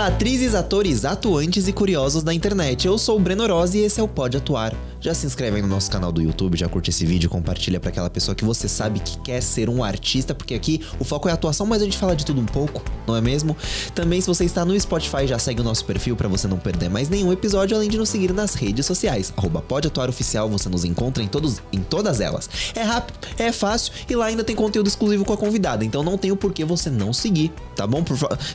Olá, atrizes, atores, atuantes e curiosos da internet. Eu sou o Breno Rossi e esse é o Pode Atuar. Já se inscreve aí no nosso canal do YouTube, já curte esse vídeo, compartilha pra aquela pessoa que você sabe que quer ser um artista, porque aqui o foco é a atuação, mas a gente fala de tudo um pouco, não é mesmo? Também, se você está no Spotify, já segue o nosso perfil pra você não perder mais nenhum episódio, além de nos seguir nas redes sociais. @PodeAtuarOficial, você nos encontra em todas elas. É rápido, é fácil e lá ainda tem conteúdo exclusivo com a convidada, então não tem o porquê você não seguir, tá bom?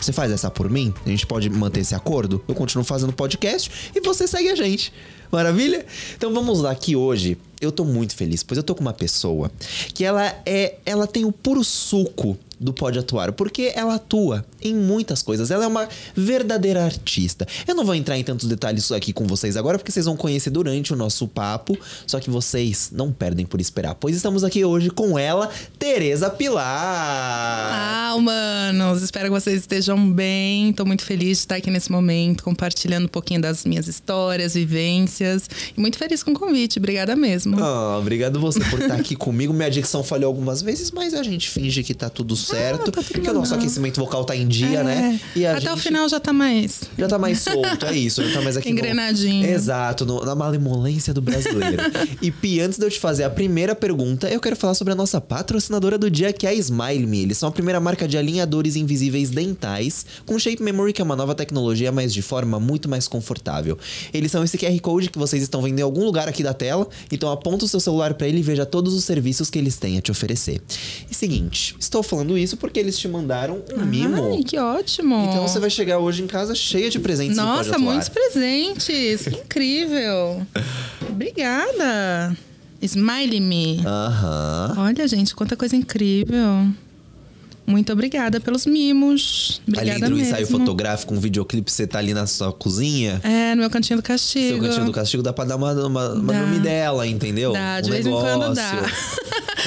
Você faz essa por mim? A gente pode manter esse acordo? Eu continuo fazendo podcast e você segue a gente. Maravilha? Então vamos lá, que hoje eu tô muito feliz, pois eu tô com uma pessoa que ela tem o puro suco do Pode Atuar, porque ela atua em muitas coisas, ela é uma verdadeira artista. Eu não vou entrar em tantos detalhes aqui com vocês agora, porque vocês vão conhecer durante o nosso papo, só que vocês não perdem por esperar, pois estamos aqui hoje com ela, Tereza Pilar. Ah, humanos, espero que vocês estejam bem, tô muito feliz de estar aqui nesse momento, compartilhando um pouquinho das minhas histórias, vivências, e muito feliz com o convite, obrigada mesmo. Obrigado você por estar aqui comigo, minha dicção falhou algumas vezes, mas a gente finge que tá tudo certo, tá porque o nosso aquecimento vocal tá em dia, né? E até o final já tá mais... Já tá mais solto, é isso, já tá mais aqui engrenadinho. Exato, na malemolência do brasileiro. E Pi, antes de eu te fazer a primeira pergunta, eu quero falar sobre a nossa patrocinadora do dia, que é a Smile Me. Eles são a primeira marca de alinhadores invisíveis dentais, com Shape Memory, que é uma nova tecnologia, mas de forma muito mais confortável. Eles são esse QR Code que vocês estão vendo em algum lugar aqui da tela, então aponta o seu celular pra ele e veja todos os serviços que eles têm a te oferecer. E seguinte, estou falando isso porque eles te mandaram um mimo. Ai, que ótimo! Então você vai chegar hoje em casa cheia de presentes. Nossa, muitos presentes! Que incrível! Obrigada! Smile Me. Olha, gente, quanta coisa incrível. Muito obrigada pelos mimos. Obrigada ali do mesmo. Ensaio fotográfico, um videoclipe, você tá ali na sua cozinha. É, no meu cantinho do castigo. Seu cantinho do castigo dá pra dar uma dormidela, entendeu? Dá, de vez em quando dá.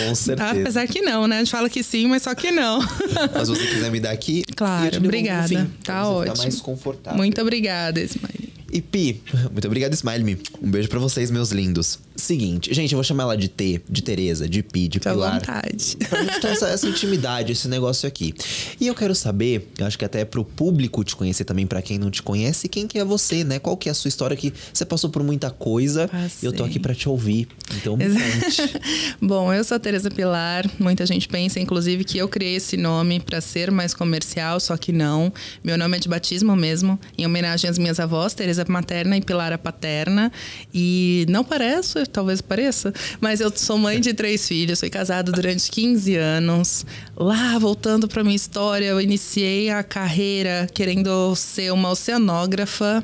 Com certeza. Apesar que não, né? A gente fala que sim, mas só que não. Mas se você quiser me dar aqui... Claro, obrigada. Tá ótimo. Ficar mais confortável. Muito obrigada, Ismael. E Pi, muito obrigado, Smile Me. Um beijo pra vocês, meus lindos. Seguinte, gente, eu vou chamar ela de T, de Tereza, de Pi, de Pilar. À vontade. Pra gente ter essa intimidade, esse negócio aqui. E eu quero saber, eu acho que até pro público te conhecer também, pra quem não te conhece, quem que é você, né? Qual que é a sua história, que você passou por muita coisa. Passei. Eu tô aqui pra te ouvir, então me conte. Bom, eu sou a Tereza Pilar. Muita gente pensa, inclusive, que eu criei esse nome pra ser mais comercial, só que não. Meu nome é de batismo mesmo, em homenagem às minhas avós, Tereza materna e Pilar a paterna. E não pareço, talvez pareça, mas eu sou mãe de 3 filhos, fui casada durante 15 anos. Lá, voltando pra minha história, eu iniciei a carreira querendo ser uma oceanógrafa.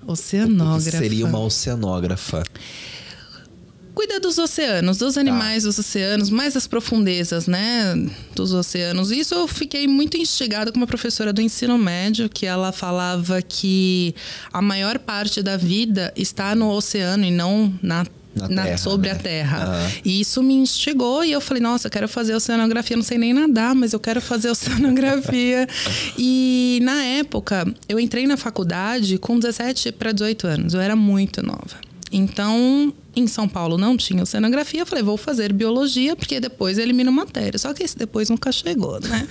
O que seria uma oceanógrafa? Cuida dos oceanos, dos animais dos oceanos, mais das profundezas, né, dos oceanos. Isso eu fiquei muito instigada com uma professora do ensino médio, que ela falava que a maior parte da vida está no oceano e não sobre a terra. E isso me instigou e eu falei, nossa, eu quero fazer oceanografia, não sei nem nadar, mas eu quero fazer oceanografia. E na época, eu entrei na faculdade com 17 para 18 anos, eu era muito nova. Então, em São Paulo não tinha oceanografia, eu falei, vou fazer biologia, porque depois eu elimino matéria. Só que esse depois nunca chegou, né?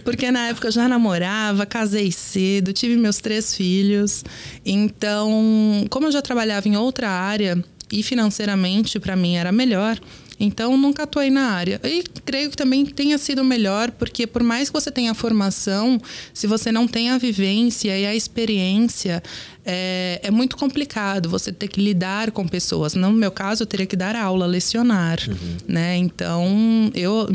Porque na época eu já namorava, casei cedo, tive meus 3 filhos. Então, como eu já trabalhava em outra área e financeiramente para mim era melhor, então nunca atuei na área. E creio que também tenha sido melhor, porque por mais que você tenha a formação, se você não tem a vivência e a experiência, é muito complicado você ter que lidar com pessoas. No meu caso, eu teria que dar aula, lecionar, né? Então, eu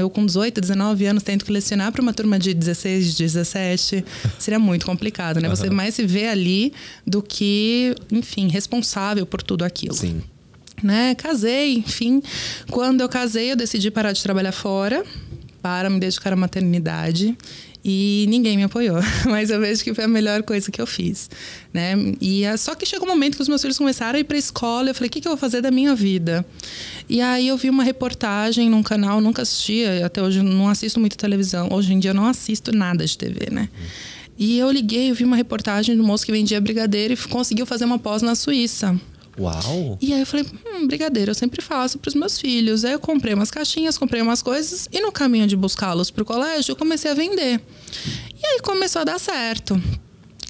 com 18, 19 anos, tendo que lecionar para uma turma de 16, 17, seria muito complicado, né? Você mais se vê ali do que, enfim, responsável por tudo aquilo. Sim. Né? Casei, enfim. Quando eu casei, eu decidi parar de trabalhar fora para me dedicar à maternidade. E ninguém me apoiou, mas eu vejo que foi a melhor coisa que eu fiz, né? Só que chegou um momento que os meus filhos começaram a ir para a escola, eu falei, o que eu vou fazer da minha vida? E aí eu vi uma reportagem num canal, nunca assistia, até hoje não assisto muito televisão, hoje em dia eu não assisto nada de TV, né? E eu liguei, eu vi uma reportagem do moço que vendia brigadeiro e conseguiu fazer uma pós na Suíça. Uau! E aí eu falei, brigadeiro eu sempre faço para os meus filhos. Aí eu comprei umas caixinhas, comprei umas coisas e no caminho de buscá-los para o colégio eu comecei a vender. E aí começou a dar certo.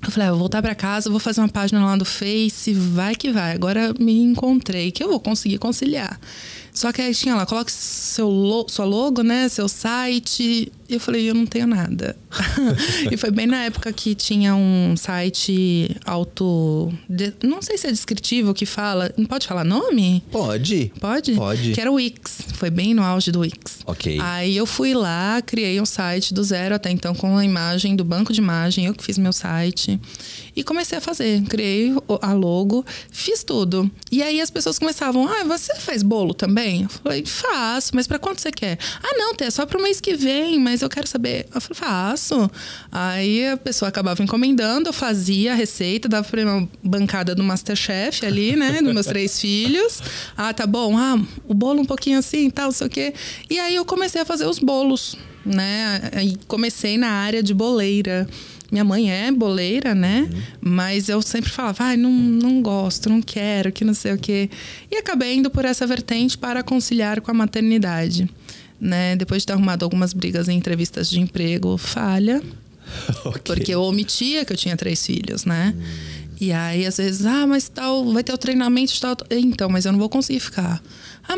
Eu falei, vou voltar pra casa, vou fazer uma página lá do Face, vai que vai. Agora me encontrei, que eu vou conseguir conciliar. Só que aí tinha lá, coloque sua logo, né? Seu site. E eu falei, eu não tenho nada. E foi bem na época que tinha um site não sei se é descritivo que fala. Não pode falar nome? Pode. Pode? Pode. Que era o Wix. Foi bem no auge do Wix. Ok. Aí eu fui lá, criei um site do zero até então com a imagem do banco de imagem. Eu que fiz meu site. E comecei a fazer. Criei a logo, fiz tudo. E aí as pessoas começavam, você faz bolo também? Eu falei, faço, mas pra quanto você quer? Não, é só pro mês que vem, mas eu quero saber. Eu falei, faço. Aí a pessoa acabava encomendando, eu fazia a receita, dava pra uma bancada do MasterChef ali, né? Dos meus 3 filhos. Tá bom. O bolo um pouquinho assim, tal, não sei o quê. E aí eu comecei a fazer os bolos, né? Aí comecei na área de boleira. Minha mãe é boleira, né? Mas eu sempre falava, não gosto, não quero, que não sei o quê. E acabei indo por essa vertente para conciliar com a maternidade, né? Depois de ter arrumado algumas brigas em entrevistas de emprego, falha. Okay. Porque eu omitia que eu tinha 3 filhos, né? E aí, às vezes, mas tal, vai ter o treinamento de tal. Então, mas eu não vou conseguir ficar.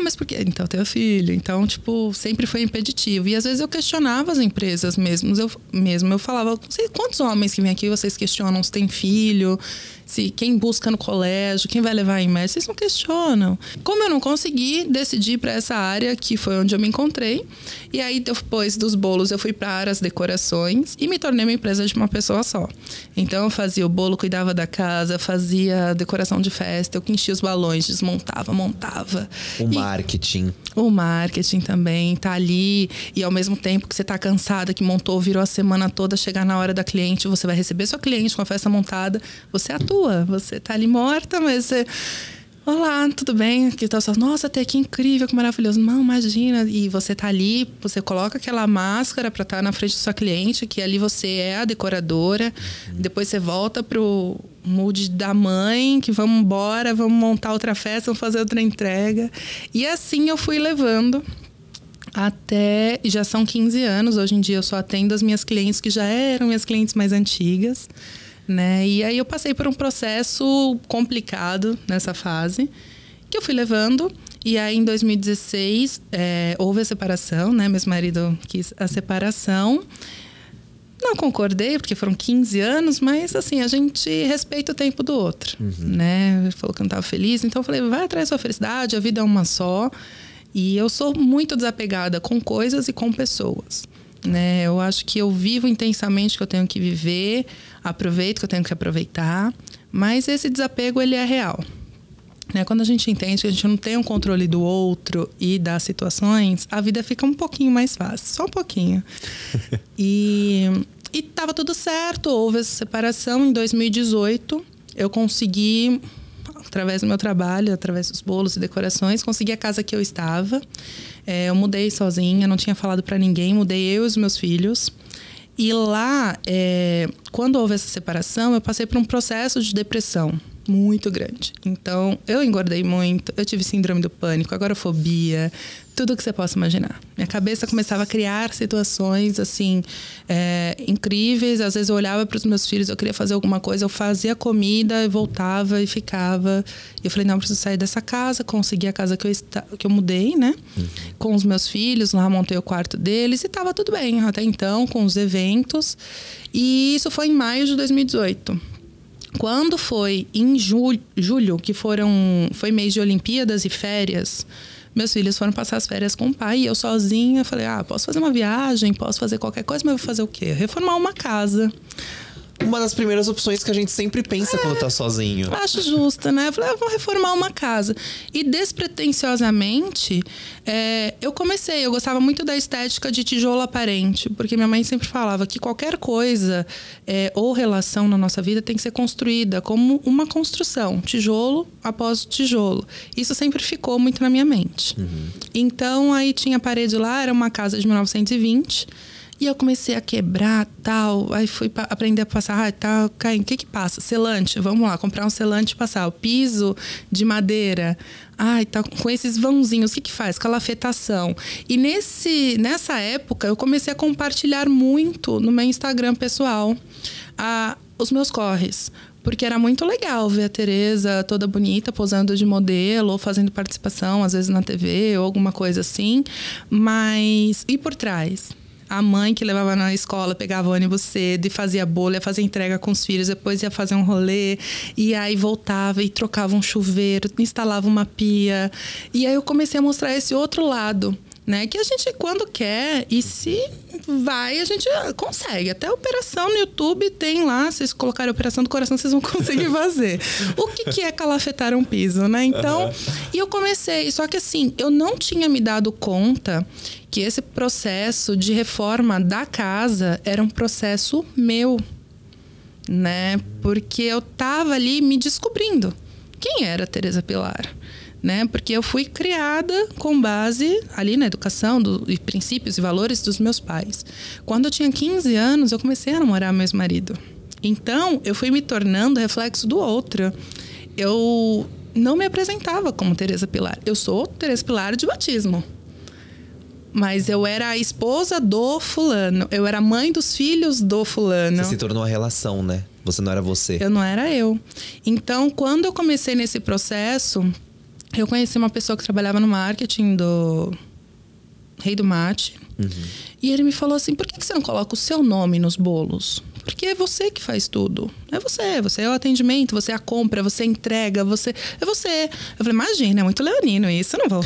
Mas por quê? Então, eu tenho filho. Então, tipo, sempre foi impeditivo. E às vezes eu questionava as empresas mesmo. Eu falava, não sei quantos homens que vêm aqui vocês questionam se tem filho, se quem busca no colégio, quem vai levar em médico, vocês não questionam. Como eu não consegui, decidi para essa área, que foi onde eu me encontrei. E aí, depois dos bolos, eu fui para as decorações e me tornei uma empresa de uma pessoa só. Então, eu fazia o bolo, cuidava da casa, fazia decoração de festa, eu que enchia os balões, desmontava, montava. Marketing. O marketing também tá ali. E ao mesmo tempo que você tá cansada, que montou, virou a semana toda, chegar na hora da cliente, você vai receber sua cliente com a festa montada, você atua. Você tá ali morta, mas você... Olá, tudo bem? Aqui tá só, nossa, até que incrível, que maravilhoso. Não, imagina. E você tá ali, você coloca aquela máscara pra estar na frente da sua cliente, que ali você é a decoradora. Depois você volta pro mood da mãe, que vamos embora, vamos montar outra festa, vamos fazer outra entrega. E assim eu fui levando até... Já são 15 anos. Hoje em dia eu só atendo as minhas clientes que já eram minhas clientes mais antigas, né? E aí eu passei por um processo complicado nessa fase, que eu fui levando. E aí em 2016 houve a separação, né? Meu marido quis a separação. Não concordei, porque foram 15 anos, mas assim, a gente respeita o tempo do outro, né? Ele falou que não estava feliz, então eu falei, vai atrás da sua felicidade, a vida é uma só. E eu sou muito desapegada com coisas e com pessoas, né? Eu acho que eu vivo intensamente o que eu tenho que viver, aproveito o que eu tenho que aproveitar, mas esse desapego, ele é real, né? Quando a gente entende que a gente não tem um controle do outro e das situações, a vida fica um pouquinho mais fácil, só um pouquinho. E tava tudo certo, houve essa separação. Em 2018, eu consegui, através do meu trabalho, através dos bolos e decorações, consegui a casa que eu estava. Eu mudei sozinha, não tinha falado para ninguém, mudei eu e os meus filhos. E lá, quando houve essa separação, eu passei por um processo de depressão muito grande. Então, eu engordei muito, eu tive síndrome do pânico, agorafobia, tudo que você possa imaginar. Minha cabeça começava a criar situações, assim, incríveis. Às vezes eu olhava para os meus filhos, eu queria fazer alguma coisa, eu fazia comida, voltava e ficava. E eu falei, não, eu preciso sair dessa casa. Consegui a casa que eu mudei, né? Com os meus filhos, lá montei o quarto deles e estava tudo bem até então, com os eventos. E isso foi em maio de 2018. Quando foi em julho, que foi mês de Olimpíadas e férias, meus filhos foram passar as férias com o pai e eu sozinha falei, posso fazer uma viagem, posso fazer qualquer coisa, mas vou fazer o quê? Reformar uma casa. Uma das primeiras opções que a gente sempre pensa quando tá sozinho. Acho justa, né? Eu falei, vou reformar uma casa. E despretensiosamente, eu gostava muito da estética de tijolo aparente, porque minha mãe sempre falava que qualquer coisa ou relação na nossa vida tem que ser construída como uma construção, tijolo após tijolo. Isso sempre ficou muito na minha mente. Então, aí tinha a parede lá, era uma casa de 1920. E eu comecei a quebrar, tal. Aí fui aprender a passar, tal. O que passa? Selante. Vamos lá, comprar um selante e passar. O piso de madeira. Tá com esses vãozinhos. O que faz? Calafetação. E nessa época, eu comecei a compartilhar muito no meu Instagram pessoal os meus corres. Porque era muito legal ver a Tereza toda bonita, posando de modelo, ou fazendo participação, às vezes na TV, ou alguma coisa assim. Mas, e por trás? A mãe que levava na escola, pegava o ônibus cedo e fazia bolo, ia fazer entrega com os filhos, depois ia fazer um rolê, e aí voltava e trocava um chuveiro, instalava uma pia. E aí eu comecei a mostrar esse outro lado, né? Que a gente, quando quer, e se vai, a gente consegue. Até a operação no YouTube tem lá, se vocês colocarem a operação do coração, vocês vão conseguir fazer. O que é calafetar um piso, né? Então, e eu comecei, só que assim, eu não tinha me dado conta que esse processo de reforma da casa era um processo meu, né? Porque eu tava ali me descobrindo. Quem era a Tereza Pilar? Né? Porque eu fui criada com base ali na educação e princípios e valores dos meus pais. Quando eu tinha 15 anos, eu comecei a namorar meu ex-marido. Então, eu fui me tornando reflexo do outro. Eu não me apresentava como Tereza Pilar. Eu sou Tereza Pilar de batismo. Mas eu era a esposa do fulano. Eu era a mãe dos filhos do fulano. Você se tornou a relação, né? Você não era você. Eu não era eu. Então, quando eu comecei nesse processo, eu conheci uma pessoa que trabalhava no marketing do Rei do Mate. E ele me falou assim, por que você não coloca o seu nome nos bolos? Porque é você que faz tudo. Você é o atendimento, você é a compra, você entrega, é você. Eu falei, imagina, é muito leonino isso, não vou.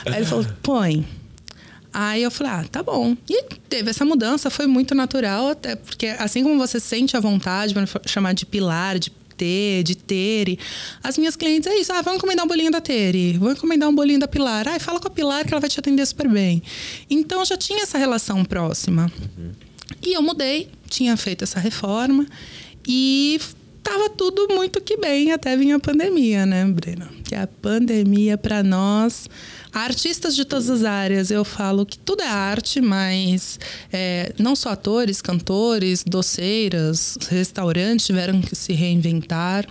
Aí ele falou, põe. Aí eu falei, tá bom. E teve essa mudança, foi muito natural, até porque assim como você sente a vontade para chamar de Pilar, de Tere, as minhas clientes é isso, vamos encomendar um bolinho da Tere, vamos encomendar um bolinho da Pilar, fala com a Pilar que ela vai te atender super bem. Então já tinha essa relação próxima. E eu mudei, tinha feito essa reforma e tava tudo muito que bem até vir a pandemia, né, Breno? Que a pandemia para nós, artistas de todas as áreas, eu falo que tudo é arte, mas não só atores, cantores, doceiras, restaurantes tiveram que se reinventar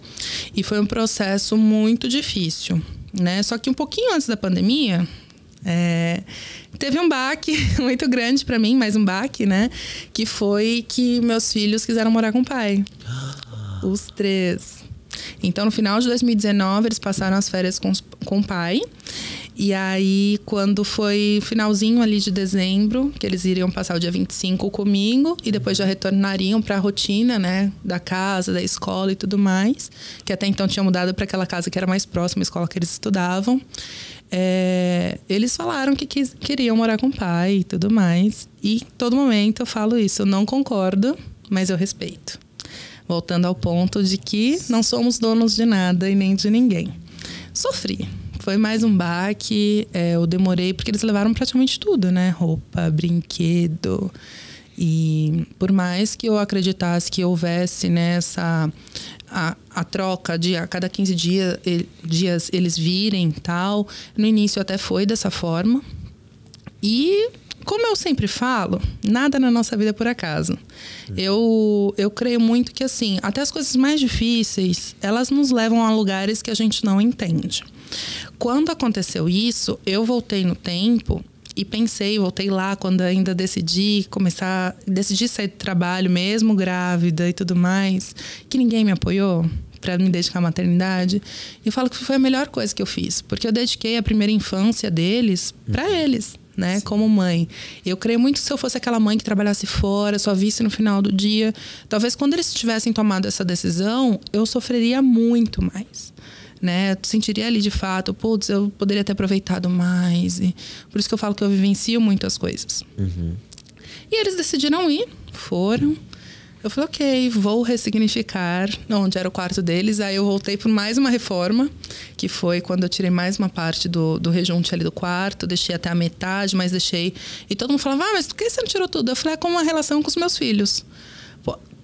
e foi um processo muito difícil, né? Só que um pouquinho antes da pandemia, teve um baque muito grande para mim, mais um baque, né? Que foi que meus filhos quiseram morar com o pai. Os 3. Então, no final de 2019, eles passaram as férias com o pai. E aí, quando foi finalzinho ali de dezembro, que eles iriam passar o dia 25 comigo e depois já retornariam para a rotina, né, da casa, da escola e tudo mais, que até então tinha mudado para aquela casa que era mais próxima à escola que eles estudavam. Eles falaram que queriam morar com o pai e tudo mais. E todo momento eu falo isso, eu não concordo, mas eu respeito. Voltando ao ponto de que não somos donos de nada e nem de ninguém. Sofri. Foi mais um baque, eu demorei, porque eles levaram praticamente tudo, né? Roupa, brinquedo. E por mais que eu acreditasse que houvesse nessa a troca de a cada 15 dias eles virem e tal, no início até foi dessa forma. E como eu sempre falo, nada na nossa vida é por acaso. Eu creio muito que, assim, até as coisas mais difíceis, elas nos levam a lugares que a gente não entende. Quando aconteceu isso, eu voltei no tempo e voltei lá quando ainda decidi sair do trabalho, mesmo grávida e tudo mais, que ninguém me apoiou para me dedicar à maternidade. E eu falo que foi a melhor coisa que eu fiz, porque eu dediquei a primeira infância deles para eles, né? Sim. Como mãe. Eu creio muito que se eu fosse aquela mãe que trabalhasse fora, só visse no final do dia, talvez quando eles tivessem tomado essa decisão, eu sofreria muito mais. Né? Eu sentiria ali de fato, putz, eu poderia ter aproveitado mais. E por isso que eu falo que eu vivencio muito as coisas. E eles decidiram ir, foram. Eu falei, ok, vou ressignificar onde era o quarto deles. Aí eu voltei por mais uma reforma, que foi quando eu tirei mais uma parte do rejunte ali do quarto. Deixei até a metade, mas deixei... E todo mundo falava, mas por que você não tirou tudo? Eu falei, com uma relação com os meus filhos.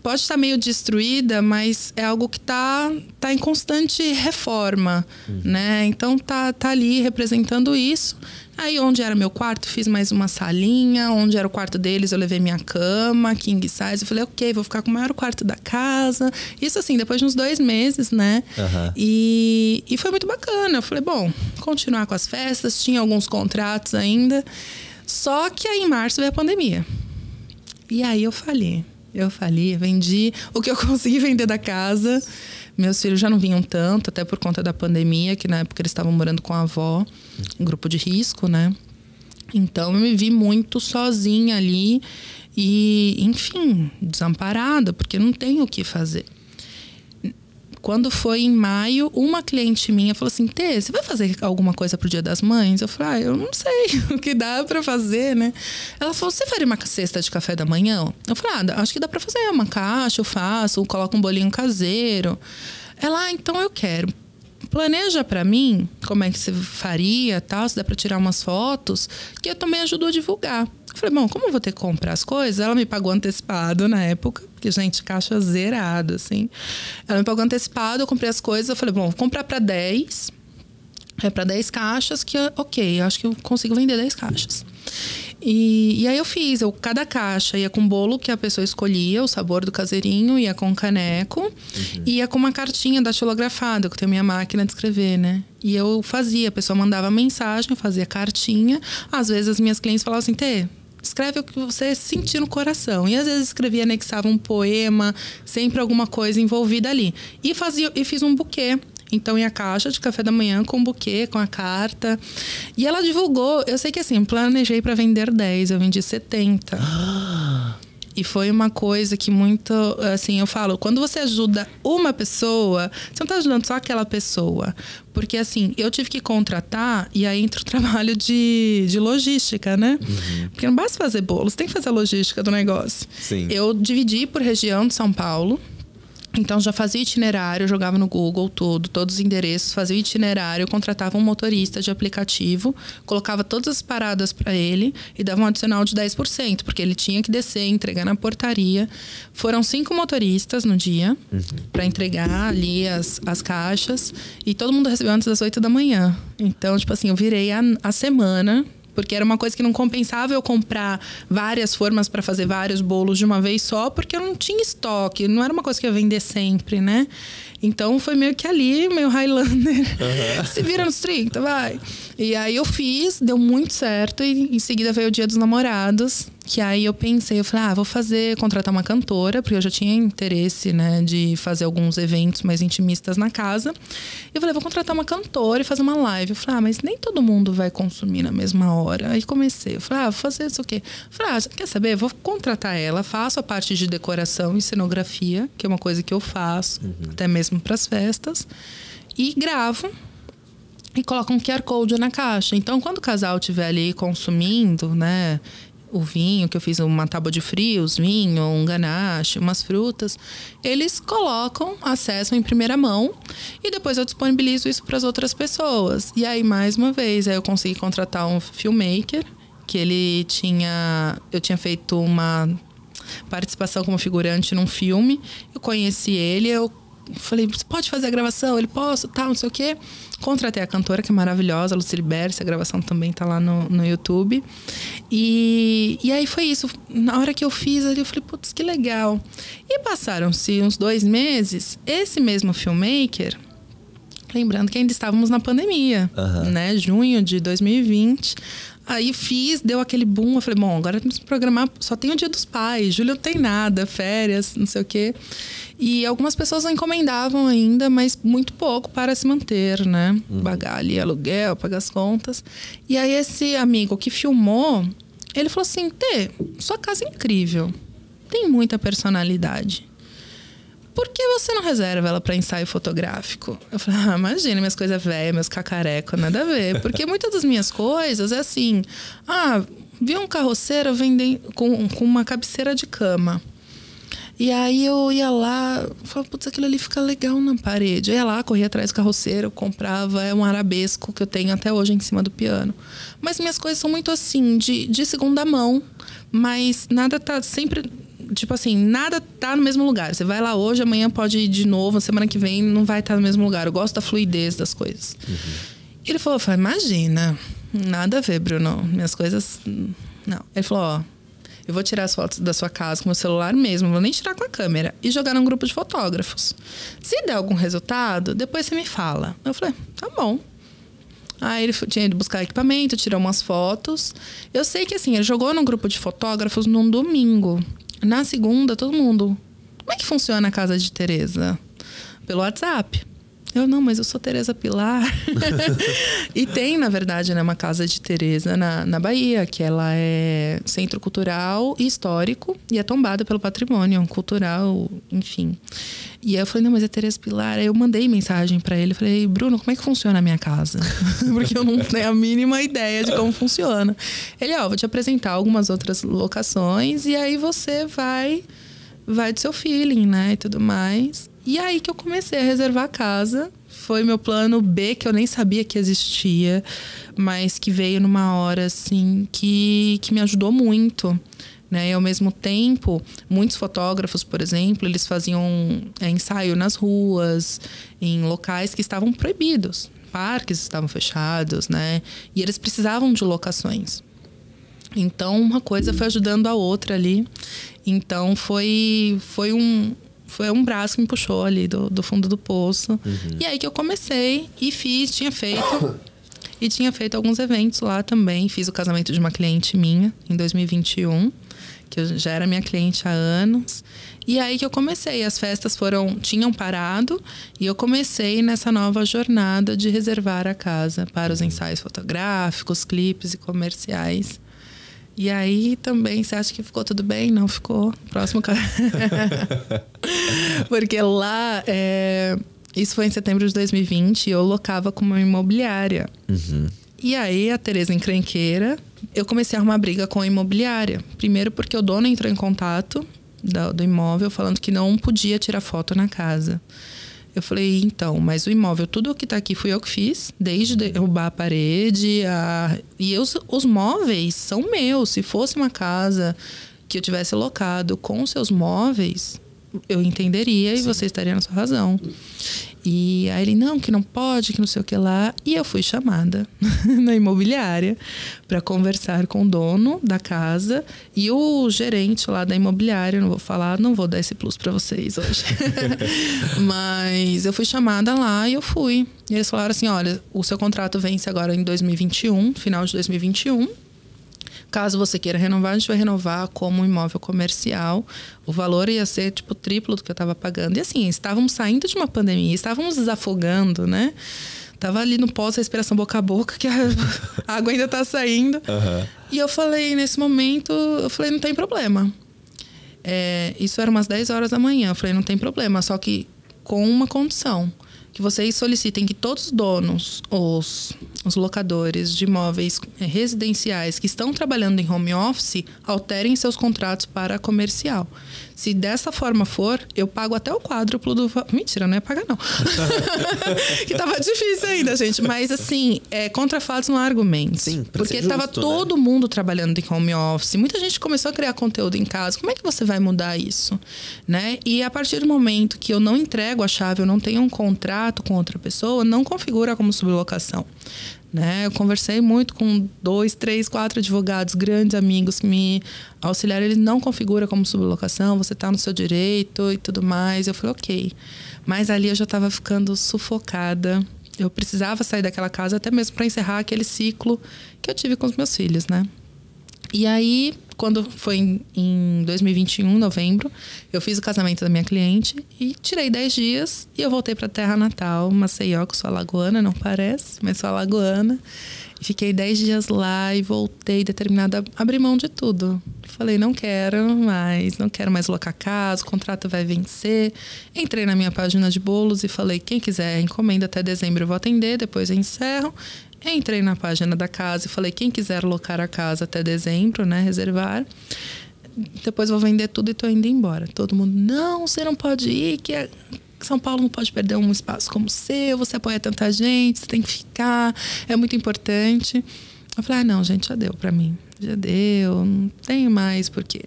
Pode estar meio destruída, mas é algo que tá em constante reforma, né? Então tá ali representando isso. Aí onde era meu quarto, fiz mais uma salinha. Onde era o quarto deles, eu levei minha cama, king size. Eu falei, ok, vou ficar com o maior quarto da casa. Isso assim, depois de uns 2 meses, né? E foi muito bacana. Eu falei, bom, continuar com as festas. Tinha alguns contratos ainda. Só que aí em março veio a pandemia. E aí eu falei... Eu fali, vendi o que eu consegui vender da casa. Meus filhos já não vinham tanto, até por conta da pandemia, que na época eles estavam morando com a avó, um grupo de risco, né? Então eu me vi muito sozinha ali e, enfim, desamparada, porque não tenho o que fazer. Quando foi em maio, uma cliente minha falou assim: Tê, você vai fazer alguma coisa pro Dia das Mães? Eu falei: eu não sei o que dá pra fazer, né? Ela falou: você faria uma cesta de café da manhã? Eu falei: acho que dá pra fazer uma caixa, eu faço, coloco um bolinho caseiro. Ela: então eu quero. Planeja pra mim como é que você faria, tal, se dá pra tirar umas fotos, que eu também ajudo a divulgar. Eu falei: bom, como eu vou ter que comprar as coisas? Ela me pagou antecipado na época, porque, gente, caixa zerado, assim. Ela me pagou antecipado, eu comprei as coisas, eu falei: bom, vou comprar pra 10. É pra 10 caixas, que ok, acho que eu consigo vender 10 caixas. E aí eu fiz, cada caixa ia com um bolo que a pessoa escolhia, o sabor do caseirinho, ia com um caneco, ia com uma cartinha datilografada, que eu tenho minha máquina de escrever, né? E eu fazia, a pessoa mandava mensagem, eu fazia cartinha. Às vezes as minhas clientes falavam assim: Tê, escreve o que você sentir no coração. E às vezes escrevia, anexava um poema, sempre alguma coisa envolvida ali. E fiz um buquê. Então, ia a caixa de café da manhã com o buquê, com a carta. E ela divulgou. Eu sei que assim, planejei para vender 10, eu vendi 70. E foi uma coisa que muito, assim, eu falo, quando você ajuda uma pessoa, você não tá ajudando só aquela pessoa. Porque, assim, eu tive que contratar, e aí entra o trabalho de logística, né? Porque não basta fazer bolo, você tem que fazer a logística do negócio. Sim. Eu dividi por região de São Paulo. Então, já fazia itinerário, jogava no Google todos os endereços, fazia o itinerário, contratava um motorista de aplicativo, colocava todas as paradas para ele e dava um adicional de 10%, porque ele tinha que descer, entregar na portaria. Foram 5 motoristas no dia para entregar ali as caixas e todo mundo recebeu antes das 8 da manhã. Então, tipo assim, eu virei a semana... Porque era uma coisa que não compensava eu comprar várias formas para fazer vários bolos de uma vez só, porque eu não tinha estoque, não era uma coisa que eu ia vender sempre, né? Então foi meio que ali, meio Highlander. Se vira nos 30, vai. E aí eu fiz, deu muito certo. E em seguida veio o Dia dos Namorados. Que aí eu pensei, eu falei: vou contratar uma cantora, porque eu já tinha interesse, né, de fazer alguns eventos mais intimistas na casa. E eu falei: vou contratar uma cantora e fazer uma live. Eu falei: mas nem todo mundo vai consumir na mesma hora. Aí comecei, eu falei: vou fazer isso o quê? Eu falei: quer saber? Vou contratar ela, faço a parte de decoração e cenografia, que é uma coisa que eu faço, até mesmo para as festas, e gravo. E coloco um QR Code na caixa. Então, quando o casal estiver ali consumindo, né, o vinho, que eu fiz uma tábua de frios, vinho, um ganache, umas frutas, eles colocam, acessam em primeira mão e depois eu disponibilizo isso para as outras pessoas. E aí, mais uma vez, aí eu consegui contratar um filmmaker, que eu tinha feito uma participação como figurante num filme, eu conheci ele, eu falei: você pode fazer a gravação? Ele: posso, tal, não sei o quê. Contratei a cantora, que é maravilhosa, a Lucille Berce, a gravação também tá lá no YouTube. E aí foi isso. Na hora que eu fiz ali, eu falei: putz, que legal. E passaram-se uns 2 meses, esse mesmo filmmaker, lembrando que ainda estávamos na pandemia, né? Junho de 2020. Aí deu aquele boom. Eu falei: bom, agora temos que programar. Só tem o Dia dos Pais, julho não tem nada, férias, não sei o quê. E algumas pessoas encomendavam ainda, mas muito pouco para se manter, né? Pagar ali aluguel, pagar as contas. E aí esse amigo que filmou, ele falou assim: Tê, sua casa é incrível, tem muita personalidade. Por que você não reserva ela para ensaio fotográfico? Eu falei: imagina, minhas coisas velhas, meus cacarecos, nada a ver. Porque muitas das minhas coisas é assim: vi um carroceiro vendendo com uma cabeceira de cama. E aí eu ia lá, falava: putz, aquilo ali fica legal na parede. Eu ia lá, corria atrás do carroceiro, comprava um arabesco que eu tenho até hoje em cima do piano. Mas minhas coisas são muito assim, de segunda mão, mas nada tá sempre... Tipo assim, nada tá no mesmo lugar. Você vai lá hoje, amanhã pode ir de novo, semana que vem não vai estar no mesmo lugar. Eu gosto da fluidez das coisas. E ele falou: imagina, nada a ver, Bruno. Minhas coisas... Não. Ele falou: eu vou tirar as fotos da sua casa com o meu celular mesmo, não vou nem tirar com a câmera, e jogar num grupo de fotógrafos. Se der algum resultado, depois você me fala. Eu falei: tá bom. Aí ele tinha ido buscar equipamento, tirou umas fotos. Eu sei que assim, ele jogou num grupo de fotógrafos num domingo. Na segunda, todo mundo... Como é que funciona a casa de Tereza? Pelo WhatsApp. Eu, não, mas eu sou Tereza Pilar. E tem, na verdade, né, uma casa de Tereza na Bahia, que ela é centro cultural e histórico e é tombada pelo patrimônio cultural, enfim. E aí eu falei, não, mas é Tereza Pilar. Aí eu mandei mensagem pra ele, falei, Bruno, como é que funciona a minha casa? Porque eu não tenho a mínima ideia de como funciona. Ele, vou te apresentar algumas outras locações e aí você vai do seu feeling, né, e tudo mais. E aí que eu comecei a reservar a casa. Foi meu plano B, que eu nem sabia que existia, mas que veio numa hora, assim, que me ajudou muito, né? E ao mesmo tempo, muitos fotógrafos, por exemplo, eles faziam ensaio nas ruas, em locais que estavam proibidos. Parques estavam fechados, né? E eles precisavam de locações. Então, uma coisa foi ajudando a outra ali. Então, foi um braço que me puxou ali do fundo do poço. Uhum. E aí que eu comecei e tinha feito alguns eventos lá também. Fiz o casamento de uma cliente minha em 2021, que eu já era minha cliente há anos. E aí que eu comecei. As festas tinham parado e eu comecei nessa nova jornada de reservar a casa para os ensaios fotográficos, clipes e comerciais. E aí também, você acha que ficou tudo bem? Não ficou. Próximo caso. Porque lá, isso foi em setembro de 2020, e eu locava como uma imobiliária. Uhum. E aí, a Tereza encrenqueira, eu comecei a arrumar briga com a imobiliária. Primeiro porque o dono entrou em contato do imóvel, falando que não podia tirar foto na casa. Eu falei, então, mas o imóvel, tudo o que tá aqui fui eu que fiz, desde derrubar a parede, e os móveis são meus. Se fosse uma casa que eu tivesse locado com os seus móveis, eu entenderia. Sim. E você estaria na sua razão. E aí ele, não, que não pode, que não sei o que lá. E eu fui chamada na imobiliária para conversar com o dono da casa e o gerente lá da imobiliária. Não vou falar, não vou dar esse plus para vocês hoje. Mas eu fui chamada lá e eu fui. E eles falaram assim, olha, o seu contrato vence agora em 2021, final de 2021. Caso você queira renovar, a gente vai renovar como um imóvel comercial. O valor ia ser, tipo, triplo do que eu estava pagando. E assim, estávamos saindo de uma pandemia, estávamos desafogando, né? Tava ali no pós-respiração boca a boca, que a água ainda tá saindo. Uhum. E eu falei, nesse momento, não tem problema. Isso era umas 10 horas da manhã. Eu falei, não tem problema, só que com uma condição. Que vocês solicitem que todos os donos, os locadores de imóveis residenciais que estão trabalhando em home office, alterem seus contratos para comercial. Se dessa forma for, eu pago até o quádruplo do... Mentira, não ia pagar, não. Que tava difícil ainda, gente. Mas, assim, contra fatos não há argumentos. Sim, porque justo, tava todo mundo trabalhando em home office. Muita gente começou a criar conteúdo em casa. Como é que você vai mudar isso? Né? E a partir do momento que eu não entrego a chave, eu não tenho um contrato com outra pessoa, não configura como sublocação. Né? Eu conversei muito com 2, 3, 4 advogados, grandes amigos que me auxiliaram. Eles não configuram como sublocação, você está no seu direito e tudo mais. Eu falei, ok. Mas ali eu já estava ficando sufocada. Eu precisava sair daquela casa até mesmo para encerrar aquele ciclo que eu tive com os meus filhos, né? E aí, quando foi em 2021, novembro, eu fiz o casamento da minha cliente e tirei 10 dias e eu voltei para a terra natal, Maceió, que sou alagoana, não parece, mas sou alagoana. E fiquei 10 dias lá e voltei determinada a abrir mão de tudo. Falei, não quero mais locar casa, o contrato vai vencer. Entrei na minha página de bolos e falei, quem quiser encomenda até dezembro eu vou atender, depois eu encerro. Entrei na página da casa e falei, quem quiser locar a casa até dezembro, né, reservar. Depois vou vender tudo e tô indo embora. Todo mundo, não, você não pode ir, que São Paulo não pode perder um espaço como o seu, você apoia tanta gente, você tem que ficar, é muito importante. Eu falei, não, gente, já deu pra mim. Já deu, não tenho mais por quê.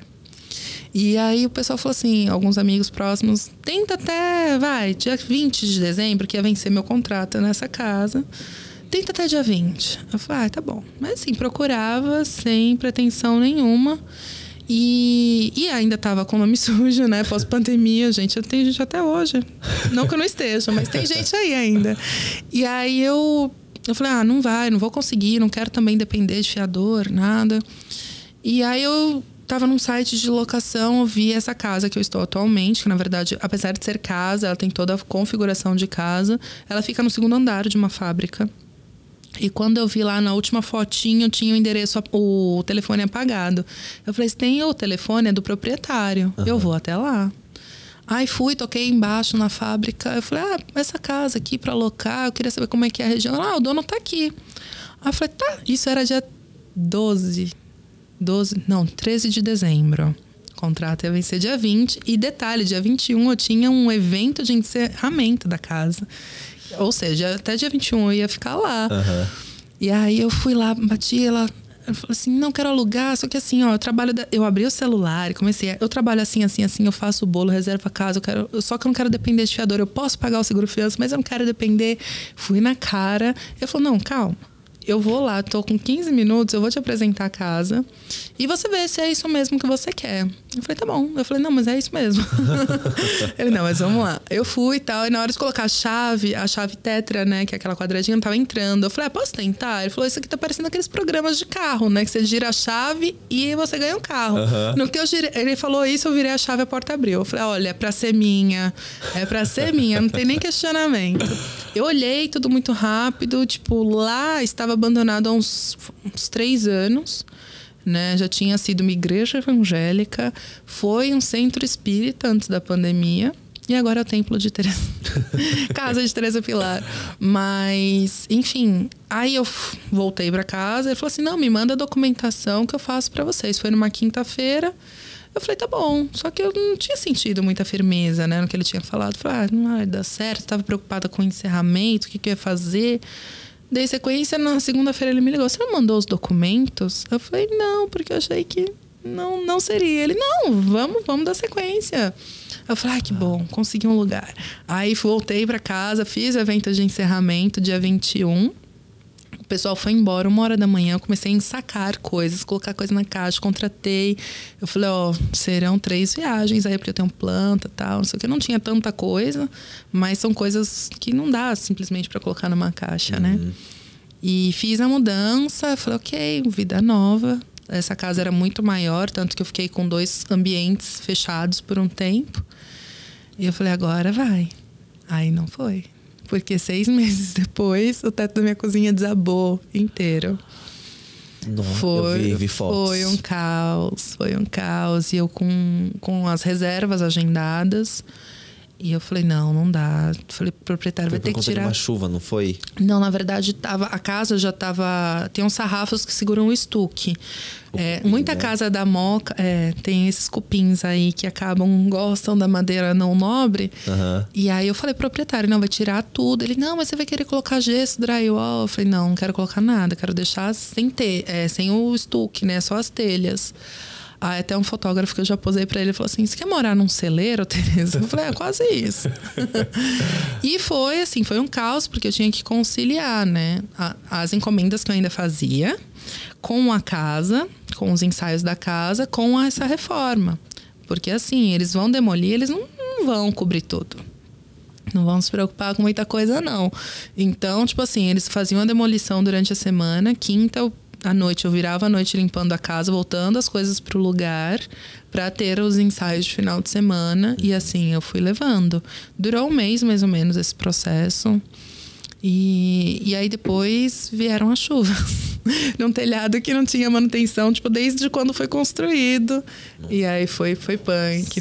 E aí o pessoal falou assim, alguns amigos próximos, tenta até, dia 20 de dezembro, que ia vencer meu contrato nessa casa. Tenta até dia 20. Eu falei, tá bom. Mas assim, procurava sem pretensão nenhuma. E ainda tava com o nome sujo, né? Pós-pandemia, gente. Tem gente até hoje. Não que eu não esteja, mas tem gente aí ainda. E aí eu falei, não vou conseguir. Não quero também depender de fiador, nada. E aí eu tava num site de locação, eu vi essa casa que eu estou atualmente, que na verdade, apesar de ser casa, ela tem toda a configuração de casa. Ela fica no 2º andar de uma fábrica. E quando eu vi lá na última fotinho, tinha o endereço, o telefone apagado. Eu falei, se tem o telefone, é do proprietário. Eu vou até lá. Aí fui, toquei embaixo na fábrica. Eu falei, essa casa aqui pra alocar, eu queria saber como é que é a região. O dono tá aqui. Aí eu falei, tá, isso era dia 13 de dezembro. O contrato ia vencer dia 20. E detalhe, dia 21 eu tinha um evento de encerramento da casa. Ou seja, até dia 21 eu ia ficar lá. E aí eu fui lá, bati, ela falou assim, não, quero alugar, só que assim, ó, eu abri o celular e comecei, eu trabalho assim, eu faço o bolo, reservo a casa, só que eu não quero depender de fiador, eu posso pagar o seguro fiança, mas eu não quero depender. Fui na cara, eu falei, não, calma. Eu vou lá, tô com 15 minutos, eu vou te apresentar a casa e você vê se é isso mesmo que você quer. Eu falei, tá bom. Eu falei, não, mas é isso mesmo. Ele, não, mas vamos lá. Eu fui e tal, e na hora de colocar a chave tetra, né, que é aquela quadradinha, não tava entrando. Eu falei, posso tentar? Ele falou, isso aqui tá parecendo aqueles programas de carro, né, que você gira a chave e você ganha um carro. No que eu girei, ele falou isso, eu virei a chave, a porta abriu. Eu falei, olha, é pra ser minha, não tem nem questionamento. Eu olhei tudo muito rápido, tipo, lá estava abandonado há uns 3 anos, né? Já tinha sido uma igreja evangélica, foi um centro espírita antes da pandemia e agora é o templo de Teresa, casa de Teresa Pilar. Mas, enfim, aí eu voltei para casa e ele falou assim, não, me manda a documentação que eu faço para vocês. Foi numa quinta-feira. Eu falei, tá bom. Só que eu não tinha sentido muita firmeza, né, no que ele tinha falado. Eu falei, não vai dar certo. Estava preocupada com o encerramento, o que eu ia fazer. Dei sequência, na segunda-feira ele me ligou. Você não mandou os documentos? Eu falei, não, porque eu achei que não seria. Ele, não, vamos dar sequência. Eu falei, que bom, consegui um lugar. Aí voltei para casa, fiz o evento de encerramento, dia 21. O pessoal foi embora, 1h da manhã, eu comecei a ensacar coisas, colocar coisa na caixa, contratei. Eu falei, serão 3 viagens aí, porque eu tenho planta e tal, não sei o que. Não tinha tanta coisa, mas são coisas que não dá simplesmente para colocar numa caixa, né? E fiz a mudança, falei, ok, vida nova. Essa casa era muito maior, tanto que eu fiquei com 2 ambientes fechados por um tempo. E eu falei, agora vai. Aí não foi. Porque 6 meses depois, o teto da minha cozinha desabou inteiro. Nossa, eu vi fotos. Foi um caos. E eu com as reservas agendadas. E eu falei, não dá. Falei, proprietário, vai ter que tirar. Foi por conta de uma chuva, não foi? Não, na verdade, a casa já tava... Tem uns sarrafos que seguram o estuque. Muita casa da Moca tem esses cupins aí que gostam da madeira não nobre. E aí eu falei, proprietário, não, vai tirar tudo. Ele, não, mas você vai querer colocar gesso, drywall. Eu falei, não quero colocar nada. Quero deixar sem o estuque, né? Só as telhas. Aí até um fotógrafo que eu já posei pra ele falou assim, você quer morar num celeiro, Teresa? Eu falei, quase isso. E foi assim, foi um caos, porque eu tinha que conciliar, né? As encomendas que eu ainda fazia com a casa, com os ensaios da casa, com essa reforma. Porque assim, eles vão demolir, eles não vão cobrir tudo. Não vão se preocupar com muita coisa, não. Então, tipo assim, eles faziam a demolição durante a semana, quinta à noite, eu virava a noite limpando a casa, voltando as coisas pro lugar para ter os ensaios de final de semana. E assim, eu fui levando. Durou 1 mês, mais ou menos, esse processo. E aí depois vieram as chuvas. Num telhado que não tinha manutenção, tipo, desde quando foi construído. E aí foi punk.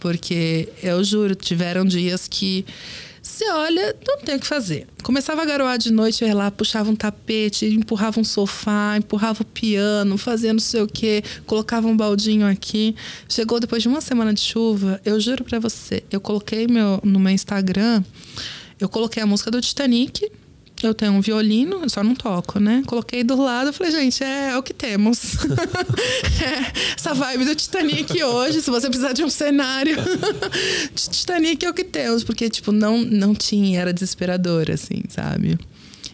Porque, eu juro, tiveram dias que... Você olha, não tem o que fazer. Começava a garoar de noite, eu ia lá, puxava um tapete, empurrava um sofá, empurrava o piano, fazia não sei o quê, colocava um baldinho aqui. Chegou depois de 1 semana de chuva, eu juro pra você, eu coloquei no meu Instagram, eu coloquei a música do Titanic. Eu tenho um violino, eu só não toco, né? Coloquei do lado, eu falei, gente, é o que temos. Essa vibe do Titanic hoje, se você precisar de um cenário de Titanic é o que temos. Porque, tipo, não tinha, era desesperador, assim, sabe?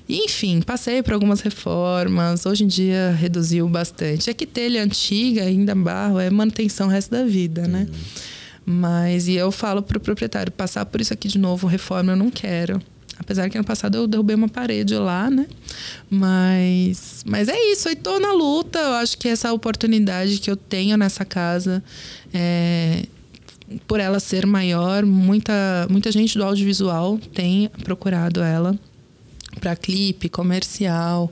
E, enfim, passei por algumas reformas. Hoje em dia, reduziu bastante. É que telha antiga, ainda barro, é manutenção o resto da vida, né? Mas, e eu falo pro proprietário, passar por isso aqui de novo, reforma, eu não quero. Apesar que ano passado eu derrubei uma parede lá, né? Mas é isso, eu tô na luta. Eu acho que essa oportunidade que eu tenho nessa casa, por ela ser maior, muita gente do audiovisual tem procurado ela para clipe, comercial.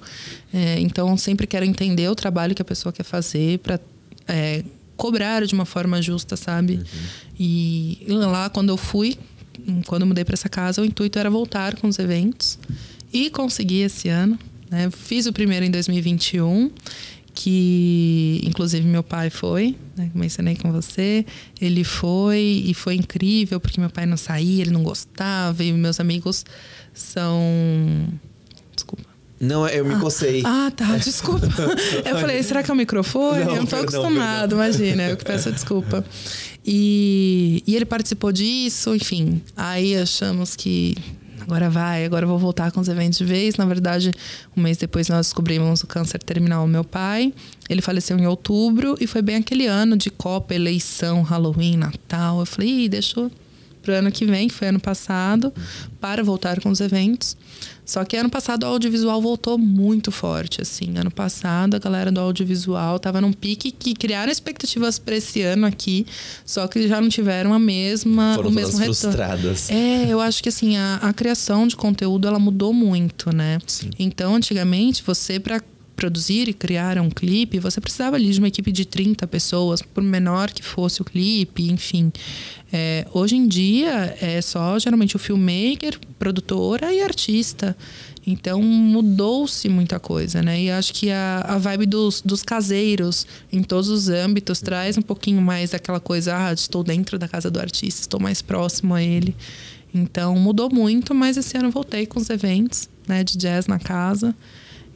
Então, sempre quero entender o trabalho que a pessoa quer fazer para cobrar de uma forma justa, sabe? E lá, quando eu mudei para essa casa, o intuito era voltar com os eventos. E consegui esse ano, né? Fiz o primeiro em 2021, que inclusive meu pai foi, né? Mencionei com você. Ele foi e foi incrível, porque meu pai não saía, ele não gostava. E meus amigos são... Desculpa. Não, eu me cocei. Ah, tá, desculpa. Eu falei, será que é o microfone? Não, eu não tô acostumado, imagina, eu que peço desculpa. E ele participou disso, enfim. Aí achamos que agora eu vou voltar com os eventos de vez. Na verdade, um mês depois nós descobrimos o câncer terminal do meu pai. Ele faleceu em outubro e foi bem aquele ano de Copa, eleição, Halloween, Natal. Eu falei, deixa pro ano que vem, que foi ano passado, para voltar com os eventos. Só que ano passado o audiovisual voltou muito forte, assim. Ano passado a galera do audiovisual tava num pique que criaram expectativas para esse ano aqui, só que já não tiveram o mesmo retorno. Frustradas. Eu acho que assim, a criação de conteúdo, ela mudou muito, né? Sim. Então, antigamente, você para produzir e criar um clipe, você precisava ali de uma equipe de 30 pessoas, por menor que fosse o clipe, enfim. Hoje em dia, é só geralmente o filmmaker, produtora e artista. Então, mudou-se muita coisa, né? E acho que a vibe dos caseiros, em todos os âmbitos, traz um pouquinho mais daquela coisa, estou dentro da casa do artista, estou mais próximo a ele. Então, mudou muito, mas esse ano eu voltei com os eventos, né, de jazz na casa.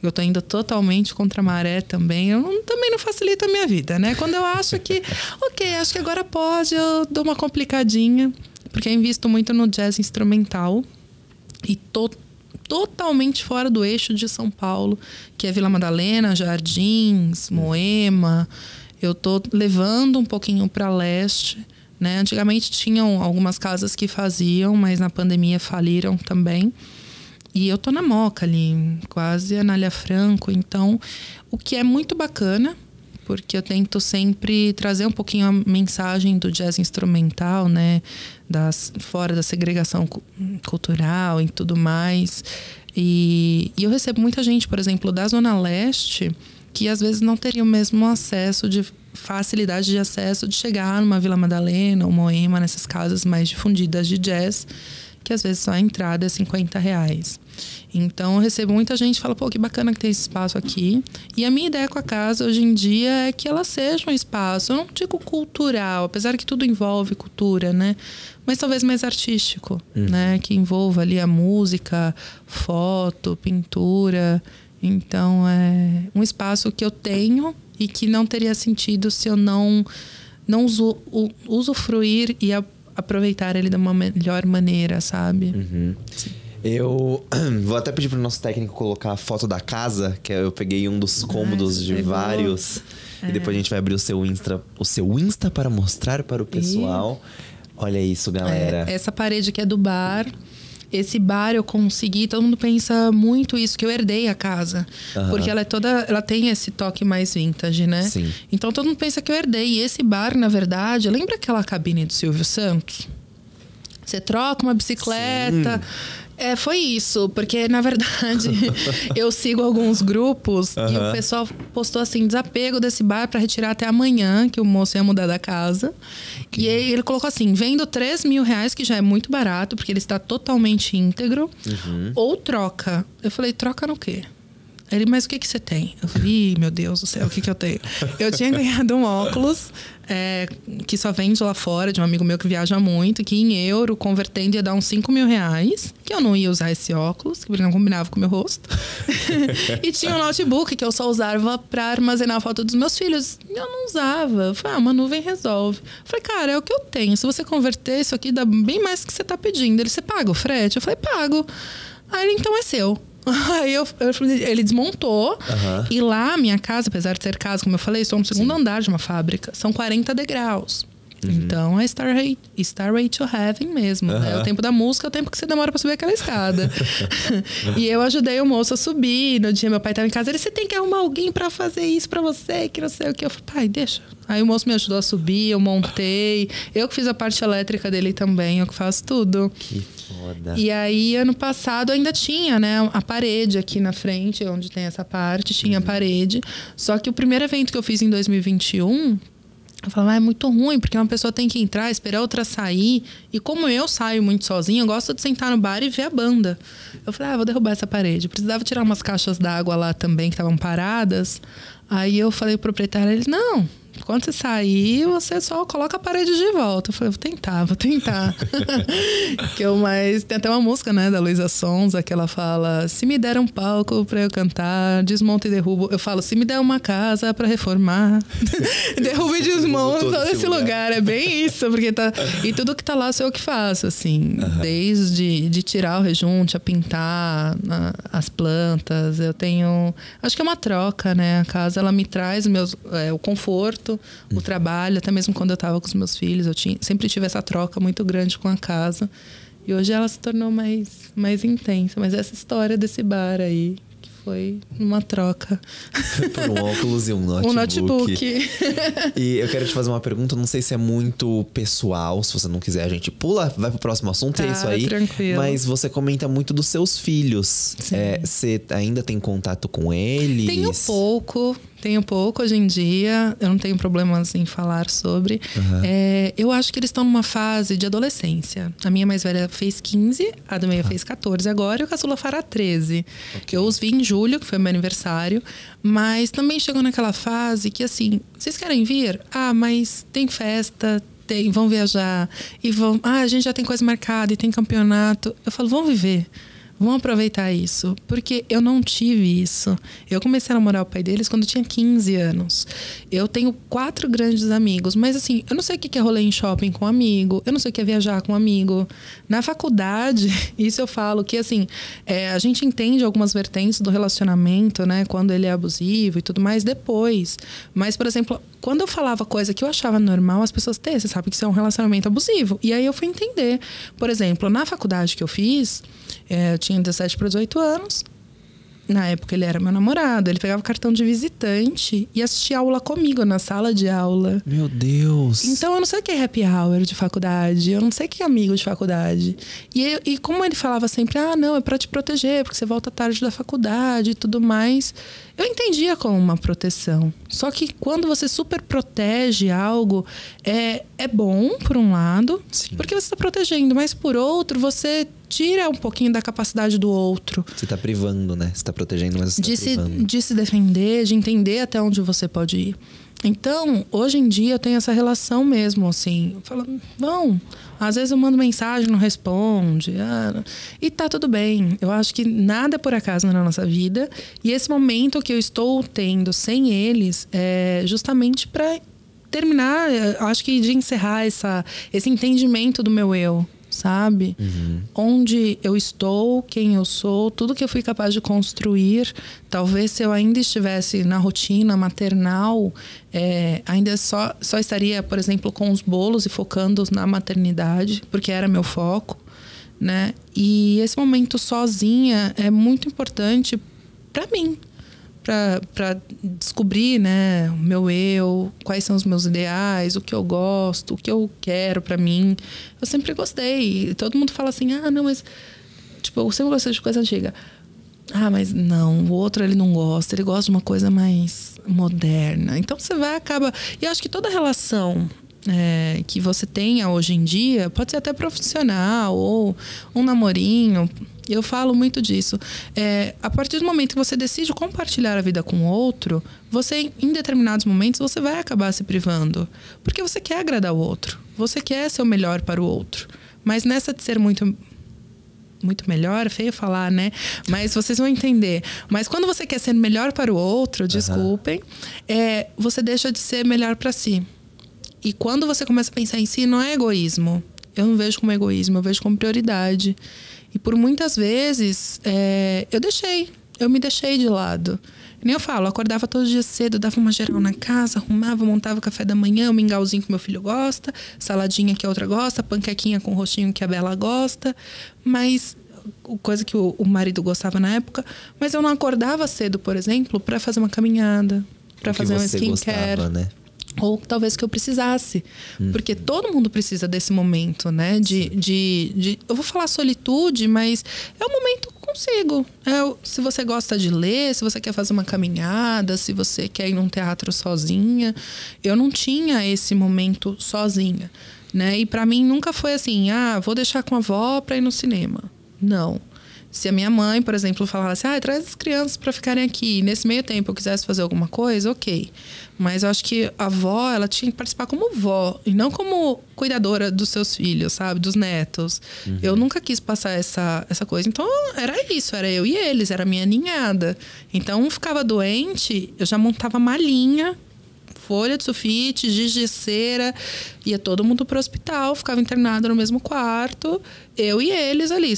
Eu tô indo totalmente contra a maré também. Também não facilita a minha vida, né? Quando eu acho que, acho que agora pode, eu dou uma complicadinha. Porque eu invisto muito no jazz instrumental. E tô totalmente fora do eixo de São Paulo, que é Vila Madalena, Jardins, Moema. Eu tô levando um pouquinho para leste, né? Antigamente tinham algumas casas que faziam, mas na pandemia faliram também. E eu tô na Moca ali, quase Anália Franco. Então, o que é muito bacana, porque eu tento sempre trazer um pouquinho a mensagem do jazz instrumental, né? Fora da segregação cultural e tudo mais. E eu recebo muita gente, por exemplo, da Zona Leste, que às vezes não teria o mesmo acesso facilidade de acesso de chegar numa Vila Madalena ou Moema, nessas casas mais difundidas de jazz, que às vezes só a entrada é R$50. Então eu recebo muita gente que fala, que bacana que tem esse espaço aqui. E a minha ideia com a casa hoje em dia é que ela seja um espaço, eu não digo cultural, apesar que tudo envolve cultura, né? Mas talvez mais artístico, né? Que envolva ali a música, foto, pintura. Então é um espaço que eu tenho e que não teria sentido se eu não usufruir e aproveitar ele de uma melhor maneira, sabe? Eu vou até pedir pro nosso técnico colocar a foto da casa, que eu peguei um dos cômodos de vários. E depois a gente vai abrir o seu Insta para mostrar para o pessoal. Olha isso, galera. Essa parede aqui é do bar. Esse bar eu consegui, todo mundo pensa muito isso, que eu herdei a casa. Porque ela tem esse toque mais vintage, né? Sim. Então todo mundo pensa que eu herdei. E esse bar, na verdade, lembra aquela cabine do Silvio Santos? Você troca uma bicicleta. Sim. Foi isso, porque na verdade eu sigo alguns grupos e o pessoal postou assim, desapego desse bar para retirar até amanhã, que o moço ia mudar da casa. E aí ele colocou assim, vendo R$3.000, que já é muito barato, porque ele está totalmente íntegro, ou troca. Eu falei, troca no quê? Ele, mas o que você tem? Eu falei, meu Deus do céu, o que eu tenho? Eu tinha ganhado um óculos que só vende lá fora, de um amigo meu que viaja muito, que em euro, convertendo, ia dar uns R$5.000, que eu não ia usar esse óculos, que ele não combinava com o meu rosto. E tinha um notebook que eu só usava para armazenar a foto dos meus filhos. Eu não usava. Eu falei, uma nuvem resolve. Eu falei, cara, é o que eu tenho. Se você converter, isso aqui dá bem mais do que você tá pedindo. Ele, você paga o frete? Eu falei, pago. Aí ele, então é seu. Aí ele desmontou. E lá, minha casa, apesar de ser casa, como eu falei, sou no segundo andar de uma fábrica. São 40 degraus. Então é Starway to Heaven mesmo. É o tempo da música, é o tempo que você demora pra subir aquela escada. E eu ajudei o moço a subir. No dia meu pai tava em casa, você tem que arrumar alguém pra fazer isso pra você, que não sei o que. Eu falei, pai, deixa. Aí o moço me ajudou a subir, eu montei. Eu que fiz a parte elétrica dele também, eu que faço tudo. Que foda. E aí, ano passado, ainda tinha, né, a parede aqui na frente, onde tem essa parte, tinha a parede. Só que o primeiro evento que eu fiz em 2021... Eu falava, é muito ruim, porque uma pessoa tem que entrar, esperar outra sair. E como eu saio muito sozinha, eu gosto de sentar no bar e ver a banda. Eu falei, vou derrubar essa parede. Eu precisava tirar umas caixas d'água lá também, que estavam paradas. Aí eu falei pro proprietário, ele, não, quando você sair, você só coloca a parede de volta. Eu falei, vou tentar. Tem até uma música, né, da Luísa Sonza, que ela fala, se me der um palco pra eu cantar, desmonto e derrubo. Eu falo, se me der uma casa pra reformar, derrubo e desmonto todo esse lugar. É bem isso, porque tá... E tudo que tá lá sou eu que faço, assim. Desde de tirar o rejunte, a pintar as plantas. Eu tenho... Acho que é uma troca, né? A casa, ela me traz o conforto, o trabalho, até mesmo quando eu estava com os meus filhos, sempre tive essa troca muito grande com a casa. E hoje ela se tornou mais intensa. Mas essa história desse bar aí, que foi uma troca. Por um óculos e um notebook. Um notebook. E eu quero te fazer uma pergunta, não sei se é muito pessoal, se você não quiser a gente pula, vai pro próximo assunto, é isso aí. Tranquilo. Mas você comenta muito dos seus filhos. Você ainda tem contato com eles? Tenho pouco hoje em dia. Eu não tenho problemas em falar sobre. Eu acho que eles estão numa fase de adolescência. A minha mais velha fez 15, a do meio fez 14 agora e o caçula fará 13. Okay. Eu os vi em julho, que foi meu aniversário. Mas também chegou naquela fase que, assim, vocês querem vir? Mas tem festa, vão viajar. E a gente já tem coisa marcada e tem campeonato. Eu falo, vão viver. Vamos aproveitar isso, porque eu não tive isso. Eu comecei a namorar o pai deles quando eu tinha 15 anos. Eu tenho 4 grandes amigos, mas assim, eu não sei o que é rolê em shopping com um amigo, eu não sei o que é viajar com um amigo. Na faculdade, isso eu falo que assim, a gente entende algumas vertentes do relacionamento, né? Quando ele é abusivo e tudo mais, depois. Mas, por exemplo, quando eu falava coisa que eu achava normal, as pessoas, você sabe que isso é um relacionamento abusivo. E aí eu fui entender. Por exemplo, na faculdade que eu fiz, eu tinha 17 para 18 anos. Na época ele era meu namorado. Ele pegava cartão de visitante e assistia aula comigo na sala de aula. Meu Deus! Então eu não sei o que é happy hour de faculdade. Eu não sei o que é amigo de faculdade. E como ele falava sempre, não, é pra te proteger, porque você volta tarde da faculdade e tudo mais. Eu entendia como uma proteção. Só que quando você super protege algo, é bom, por um lado, sim, porque você está protegendo. Mas por outro, você tira um pouquinho da capacidade do outro. Você tá privando, né? Você tá protegendo, mas você tá privando. De se defender, de entender até onde você pode ir. Então, hoje em dia, eu tenho essa relação mesmo, assim. Eu falo, às vezes eu mando mensagem, não responde. E tá tudo bem. Eu acho que nada é por acaso na nossa vida. E esse momento que eu estou tendo sem eles é justamente para terminar, acho que de encerrar esse entendimento do meu eu. Sabe? Onde eu estou, quem eu sou, tudo que eu fui capaz de construir. Talvez se eu ainda estivesse na rotina maternal, ainda só estaria, por exemplo, com os bolos e focando na maternidade, porque era meu foco, né? E esse momento sozinha é muito importante para mim. Para descobrir, né, o meu eu, quais são os meus ideais, o que eu gosto, o que eu quero para mim. Eu sempre gostei. Todo mundo fala assim, não, mas... Tipo, eu sempre gostei de coisa antiga. Mas não, o outro ele não gosta. Ele gosta de uma coisa mais moderna. Então você acaba... E eu acho que toda relação que você tenha hoje em dia, pode ser até profissional ou um namorinho... Eu falo muito disso. A partir do momento que você decide compartilhar a vida com o outro, você, em determinados momentos, você vai acabar se privando. Porque você quer agradar o outro. Você quer ser o melhor para o outro. Mas nessa de ser muito melhor, é feio falar, né? Mas vocês vão entender. Mas quando você quer ser melhor para o outro, desculpem, você deixa de ser melhor para si. E quando você começa a pensar em si, não é egoísmo. Eu não vejo como egoísmo, eu vejo como prioridade. E por muitas vezes, eu me deixei de lado. Nem eu falo, eu acordava todos os dias cedo, dava uma geral na casa, arrumava, montava o café da manhã, o mingauzinho que meu filho gosta, saladinha que a outra gosta, panquequinha com roxinho que a Bela gosta. Mas, coisa que o marido gostava na época. Mas eu não acordava cedo, por exemplo, para fazer uma caminhada, para fazer um skincare. Gostava, né? Ou talvez que eu precisasse. Porque todo mundo precisa desse momento, né? Eu vou falar solitude, mas é um momento consigo. Se você gosta de ler, se você quer fazer uma caminhada, se você quer ir num teatro sozinha. Eu não tinha esse momento sozinha, né? E pra mim nunca foi assim, vou deixar com a avó pra ir no cinema. Não. Se a minha mãe, por exemplo, falasse, traz as crianças para ficarem aqui, e nesse meio tempo eu quisesse fazer alguma coisa, ok. Mas eu acho que a avó, ela tinha que participar como vó, e não como cuidadora dos seus filhos, sabe? Dos netos. Eu nunca quis passar essa coisa. Então, era isso, era eu e eles, era a minha ninhada. Então, um ficava doente, eu já montava malinha, folha de sulfite, giz de cera, ia todo mundo pro hospital, ficava internado no mesmo quarto, eu e eles ali.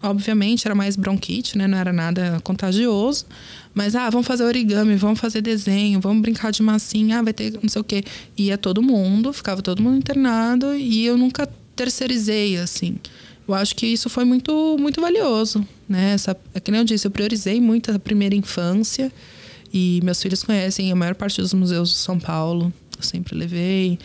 Obviamente era mais bronquite, né? Não era nada contagioso, mas vamos fazer origami, vamos fazer desenho, vamos brincar de massinha, vai ter não sei o quê. Ia todo mundo, ficava todo mundo internado e eu nunca terceirizei, assim. Eu acho que isso foi muito, muito valioso, né? É que nem eu disse, eu priorizei muito a primeira infância. E meus filhos conhecem a maior parte dos museus de São Paulo. Eu sempre levei.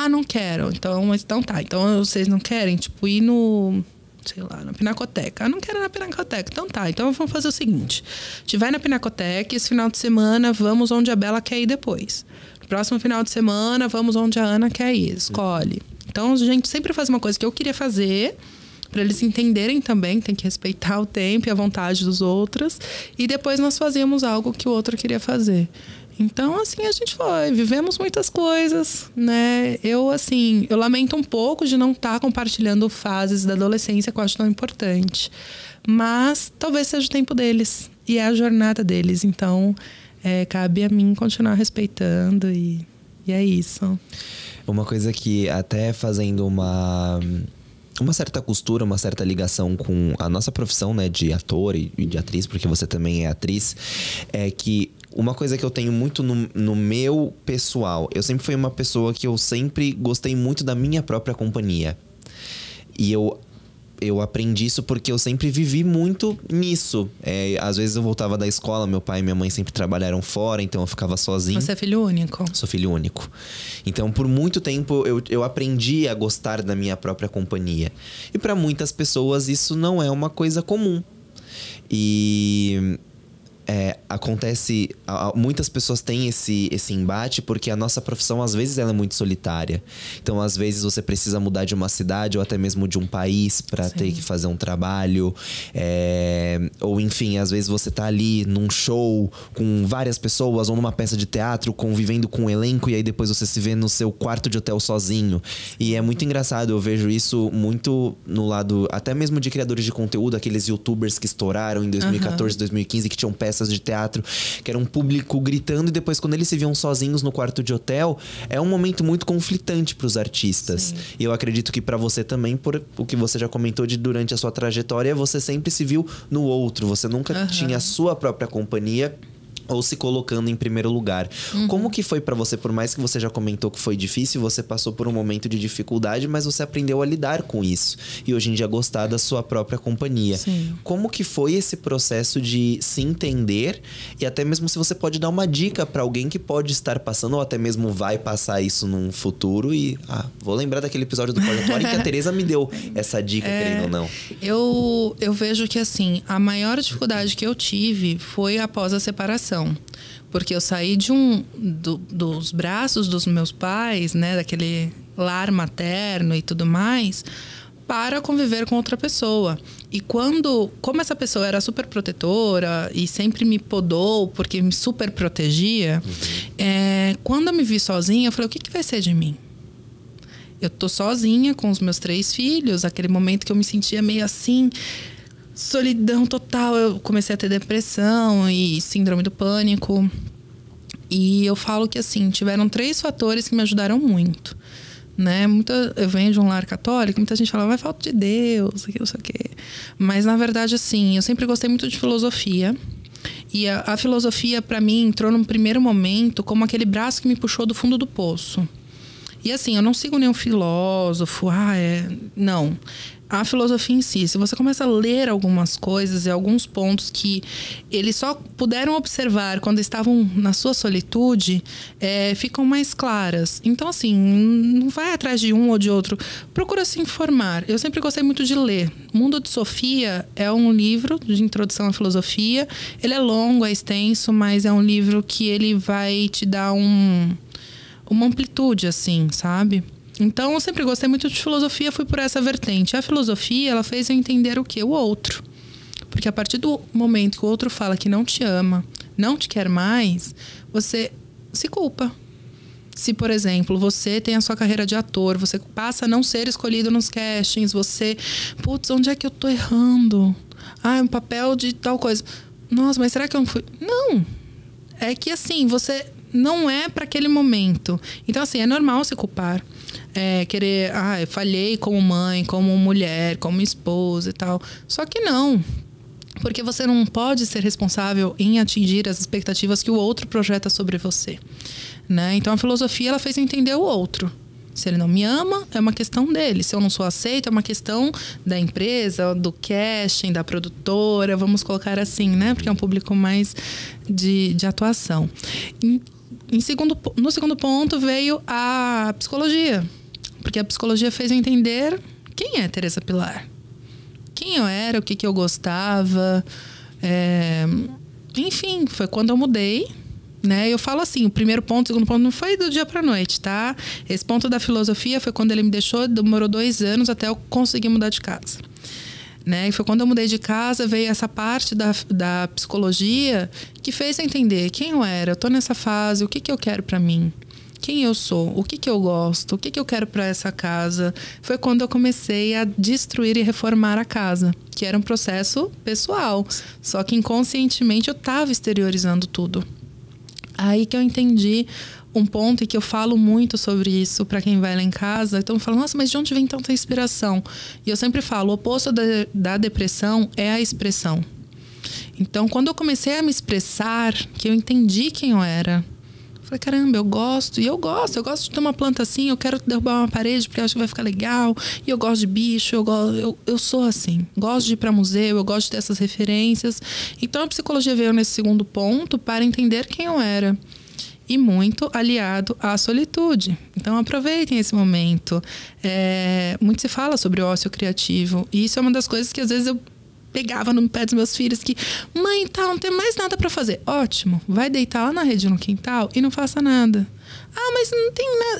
Não quero. Então tá. Então vocês não querem, tipo, ir no... sei lá, na Pinacoteca. Não quero ir na Pinacoteca. Então tá. Então vamos fazer o seguinte. A gente vai na Pinacoteca e esse final de semana vamos onde a Bela quer ir depois. No próximo final de semana vamos onde a Ana quer ir. Escolhe. Então a gente sempre faz uma coisa que eu queria fazer... para eles entenderem também, tem que respeitar o tempo e a vontade dos outros. E depois nós fazíamos algo que o outro queria fazer. Então, assim, a gente foi. Vivemos muitas coisas, né? Eu lamento um pouco de não estar compartilhando fases da adolescência que eu acho tão importante. Mas talvez seja o tempo deles. E é a jornada deles. Então, cabe a mim continuar respeitando. E é isso. Uma coisa que até fazendo uma certa costura, uma certa ligação com a nossa profissão, né, de ator e de atriz, porque você também é atriz, é que uma coisa que eu tenho muito no meu pessoal, eu sempre fui uma pessoa que eu sempre gostei muito da minha própria companhia. E eu aprendi isso porque eu sempre vivi muito nisso. Às vezes eu voltava da escola, meu pai e minha mãe sempre trabalharam fora, então eu ficava sozinho. Você é filho único? Sou filho único. Então, por muito tempo, eu aprendi a gostar da minha própria companhia. E para muitas pessoas, isso não é uma coisa comum. E... acontece... muitas pessoas têm esse embate porque a nossa profissão, às vezes, ela é muito solitária. Então, às vezes, você precisa mudar de uma cidade ou até mesmo de um país para ter que fazer um trabalho. Ou, enfim, às vezes você tá ali num show com várias pessoas ou numa peça de teatro convivendo com um elenco e aí depois você se vê no seu quarto de hotel sozinho. E é muito engraçado, eu vejo isso muito no lado até mesmo de criadores de conteúdo, aqueles youtubers que estouraram em 2014, 2015, que tinham peças de teatro, que era um público gritando, e depois quando eles se viam sozinhos no quarto de hotel, é um momento muito conflitante para os artistas. Sim. E eu acredito que para você também, por o que você já comentou de durante a sua trajetória, você sempre se viu no outro, você nunca tinha a sua própria companhia ou se colocando em primeiro lugar. Como que foi pra você? Por mais que você já comentou que foi difícil, você passou por um momento de dificuldade, mas você aprendeu a lidar com isso. E hoje em dia gostar da sua própria companhia. Sim. Como que foi esse processo de se entender? E até mesmo se você pode dar uma dica pra alguém que pode estar passando, ou até mesmo vai passar isso num futuro. E vou lembrar daquele episódio do Pode Atuar em que a Tereza me deu essa dica, querendo ou não. Eu vejo que, assim, a maior dificuldade que eu tive foi após a separação. Porque eu saí dos braços dos meus pais, né, daquele lar materno e tudo mais, para conviver com outra pessoa. E como essa pessoa era super protetora e sempre me podou porque me super protegia, quando eu me vi sozinha, eu falei, o que vai ser de mim? Eu tô sozinha com os meus 3 filhos, aquele momento que eu me sentia meio assim... solidão total. Eu comecei a ter depressão e síndrome do pânico. E eu falo que, assim, tiveram 3 fatores que me ajudaram muito, né? Eu venho de um lar católico, muita gente fala, vai, falta de Deus, não sei o quê. Mas, na verdade, assim, eu sempre gostei muito de filosofia. E a filosofia, para mim, entrou num primeiro momento como aquele braço que me puxou do fundo do poço. E assim, eu não sigo nenhum filósofo, não. A filosofia em si, se você começa a ler algumas coisas e alguns pontos que eles só puderam observar quando estavam na sua solitude, ficam mais claras. Então, assim, não vai atrás de um ou de outro. Procura se informar. Eu sempre gostei muito de ler. Mundo de Sofia é um livro de introdução à filosofia. Ele é longo, é extenso, mas é um livro que ele vai te dar uma amplitude, assim, sabe? Então, eu sempre gostei muito de filosofia, fui por essa vertente. A filosofia, ela fez eu entender o quê? O outro. Porque a partir do momento que o outro fala que não te ama, não te quer mais, você se culpa. Se, por exemplo, você tem a sua carreira de ator, você passa a não ser escolhido nos castings, você... Putz, onde é que eu tô errando? Um papel de tal coisa. Nossa, mas será que eu não fui? Não. É que, assim, você... não é para aquele momento. Então, assim, é normal se culpar. Querer, eu falhei como mãe, como mulher, como esposa e tal. Só que não. Porque você não pode ser responsável em atingir as expectativas que o outro projeta sobre você, né? Então, a filosofia, ela fez eu entender o outro. Se ele não me ama, é uma questão dele. Se eu não sou aceita, é uma questão da empresa, do casting, da produtora. Vamos colocar assim, né? Porque é um público mais de atuação. No segundo ponto veio a psicologia. Porque a psicologia fez eu entender quem é Teresa Pilar. Quem eu era, o que eu gostava. Enfim, foi quando eu mudei. Né? Eu falo assim, o primeiro ponto, o segundo ponto não foi do dia pra noite, tá? Esse ponto da filosofia foi quando ele me deixou, demorou 2 anos até eu conseguir mudar de casa. Né? E foi quando eu mudei de casa, veio essa parte da psicologia que fez eu entender quem eu era, eu tô nessa fase, o que eu quero pra mim, quem eu sou, o que eu gosto, o que eu quero pra essa casa. Foi quando eu comecei a destruir e reformar a casa, que era um processo pessoal, só que inconscientemente eu tava exteriorizando tudo. Aí que eu entendi um ponto e que eu falo muito sobre isso para quem vai lá em casa. Então eu falo, nossa, mas de onde vem tanta inspiração? E eu sempre falo, o oposto da depressão é a expressão. Então, quando eu comecei a me expressar, que eu entendi quem eu era, eu falei, caramba, eu gosto de ter uma planta assim, eu quero derrubar uma parede porque eu acho que vai ficar legal, e eu gosto de bicho, eu sou assim, gosto de ir para museu, eu gosto de ter essas referências. Então, a psicologia veio nesse segundo ponto para entender quem eu era. E muito aliado à solitude. Então, aproveitem esse momento. Muito se fala sobre o ócio criativo. E isso é uma das coisas que, às vezes, eu pegava no pé dos meus filhos que... Mãe, não tem mais nada para fazer. Ótimo. Vai deitar lá na rede no quintal e não faça nada. Mas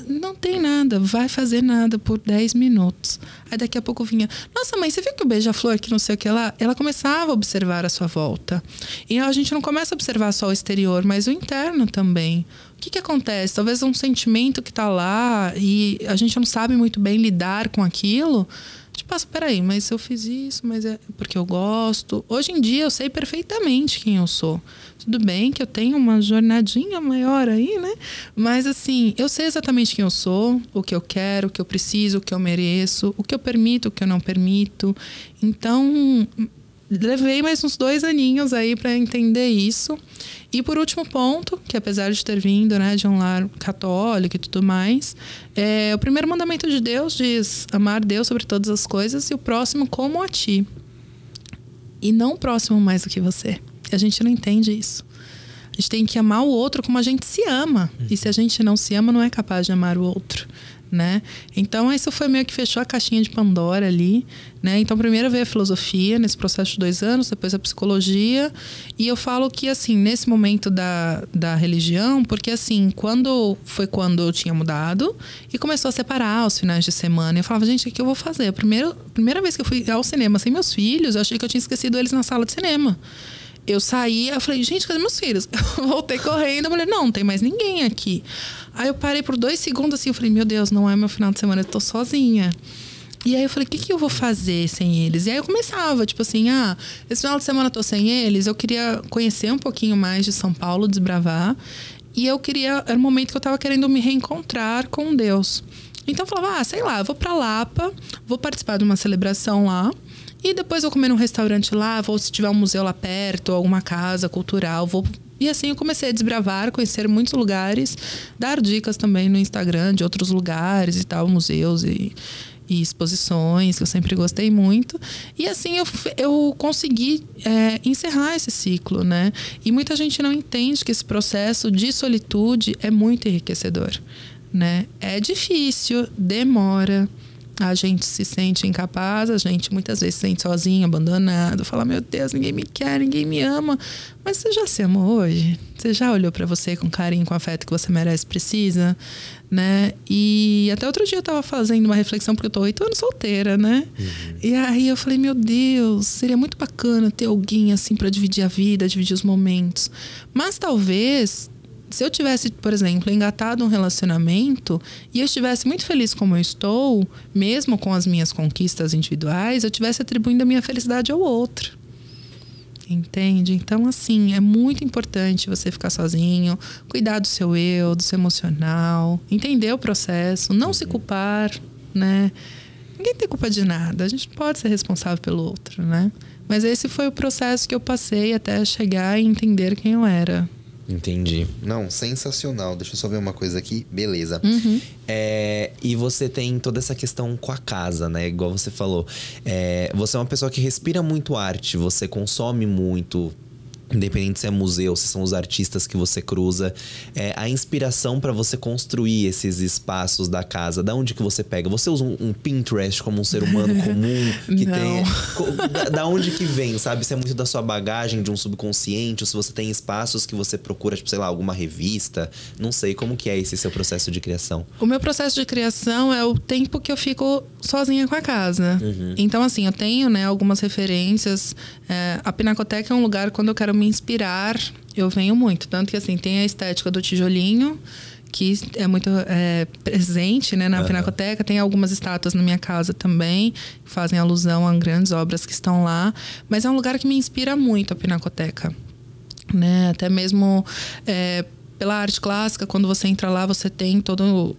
não tem nada. Vai fazer nada por 10 minutos. Aí daqui a pouco vinha... Nossa, mãe, você viu que o beija-flor, que não sei o que lá... Ela começava a observar a sua volta. E a gente não começa a observar só o exterior, mas o interno também. O que acontece? Talvez um sentimento que tá lá e a gente não sabe muito bem lidar com aquilo... Peraí, mas eu fiz isso, mas é porque eu gosto. Hoje em dia eu sei perfeitamente quem eu sou. Tudo bem que eu tenho uma jornadinha maior aí, né? Mas assim, eu sei exatamente quem eu sou, o que eu quero, o que eu preciso, o que eu mereço, o que eu permito, o que eu não permito. Então, levei mais uns 2 aninhos aí para entender isso. E por último ponto, que apesar de ter vindo, né, de um lar católico e tudo mais, o primeiro mandamento de Deus diz amar Deus sobre todas as coisas e o próximo como a ti. E não o próximo mais do que você. A gente não entende isso. A gente tem que amar o outro como a gente se ama. E se a gente não se ama, não é capaz de amar o outro. Né? Então, isso foi meio que fechou a caixinha de Pandora ali, né? Então, primeiro veio a filosofia, nesse processo de 2 anos, depois a psicologia. E eu falo que, assim, nesse momento da religião, porque, assim, quando eu tinha mudado e começou a separar os finais de semana. Eu falava, gente, o que eu vou fazer? A primeira vez que eu fui ao cinema sem meus filhos, eu achei que eu tinha esquecido eles na sala de cinema. Eu saí, eu falei, gente, cadê meus filhos? Eu voltei correndo, eu falei, não tem mais ninguém aqui. Aí eu parei por 2 segundos assim, eu falei, meu Deus, não é meu final de semana, eu tô sozinha. E aí eu falei, o que eu vou fazer sem eles? E aí eu começava, tipo assim, esse final de semana eu tô sem eles, eu queria conhecer um pouquinho mais de São Paulo, desbravar. E era um momento que eu tava querendo me reencontrar com Deus. Então eu falava, sei lá, eu vou pra Lapa, vou participar de uma celebração lá. E depois vou comer num restaurante lá, vou se tiver um museu lá perto, alguma casa cultural, vou... E assim eu comecei a desbravar, conhecer muitos lugares, dar dicas também no Instagram de outros lugares e tal, museus e exposições, que eu sempre gostei muito. E assim eu consegui encerrar esse ciclo, né? E muita gente não entende que esse processo de solitude é muito enriquecedor, né? É difícil, demora. A gente se sente incapaz, a gente muitas vezes se sente sozinho, abandonado, fala, meu Deus, ninguém me quer, ninguém me ama. Mas você já se amou hoje? Você já olhou pra você com carinho, com afeto que você merece, precisa, né? E até outro dia eu tava fazendo uma reflexão, porque eu tô 8 anos solteira, né? E aí eu falei, meu Deus, seria muito bacana ter alguém assim pra dividir a vida, dividir os momentos. Mas talvez... Se eu tivesse, por exemplo, engatado um relacionamento e eu estivesse muito feliz como eu estou, mesmo com as minhas conquistas individuais, eu estivesse atribuindo a minha felicidade ao outro. Entende? Então, assim, é muito importante você ficar sozinho, cuidar do seu eu, do seu emocional, entender o processo, não se culpar, né? Ninguém tem culpa de nada, a gente pode ser responsável pelo outro, né? Mas esse foi o processo que eu passei até chegar e entender quem eu era. Entendi. Não, sensacional. Deixa eu só ver uma coisa aqui. Beleza. E você tem toda essa questão com a casa, né? Igual você falou. Você é uma pessoa que respira muito arte. Você consome muito... Independente se é museu, se são os artistas que você cruza, a inspiração para você construir esses espaços da casa, da onde que você pega? Você usa um Pinterest como um ser humano comum que tem... Da onde que vem, sabe? Se é muito da sua bagagem, de um subconsciente, ou se você tem espaços que você procura, tipo, sei lá, alguma revista, não sei, como que é esse seu processo de criação? O meu processo de criação é o tempo que eu fico sozinha com a casa. Então, assim, eu tenho, né, algumas referências. A Pinacoteca é um lugar, quando eu quero me inspirar, eu venho muito. Tanto que, assim, tem a estética do tijolinho, que é muito presente, né, na Pinacoteca. Tem algumas estátuas na minha casa também, que fazem alusão a grandes obras que estão lá. Mas é um lugar que me inspira muito, a Pinacoteca, né? Até mesmo pela arte clássica, quando você entra lá, você tem todo...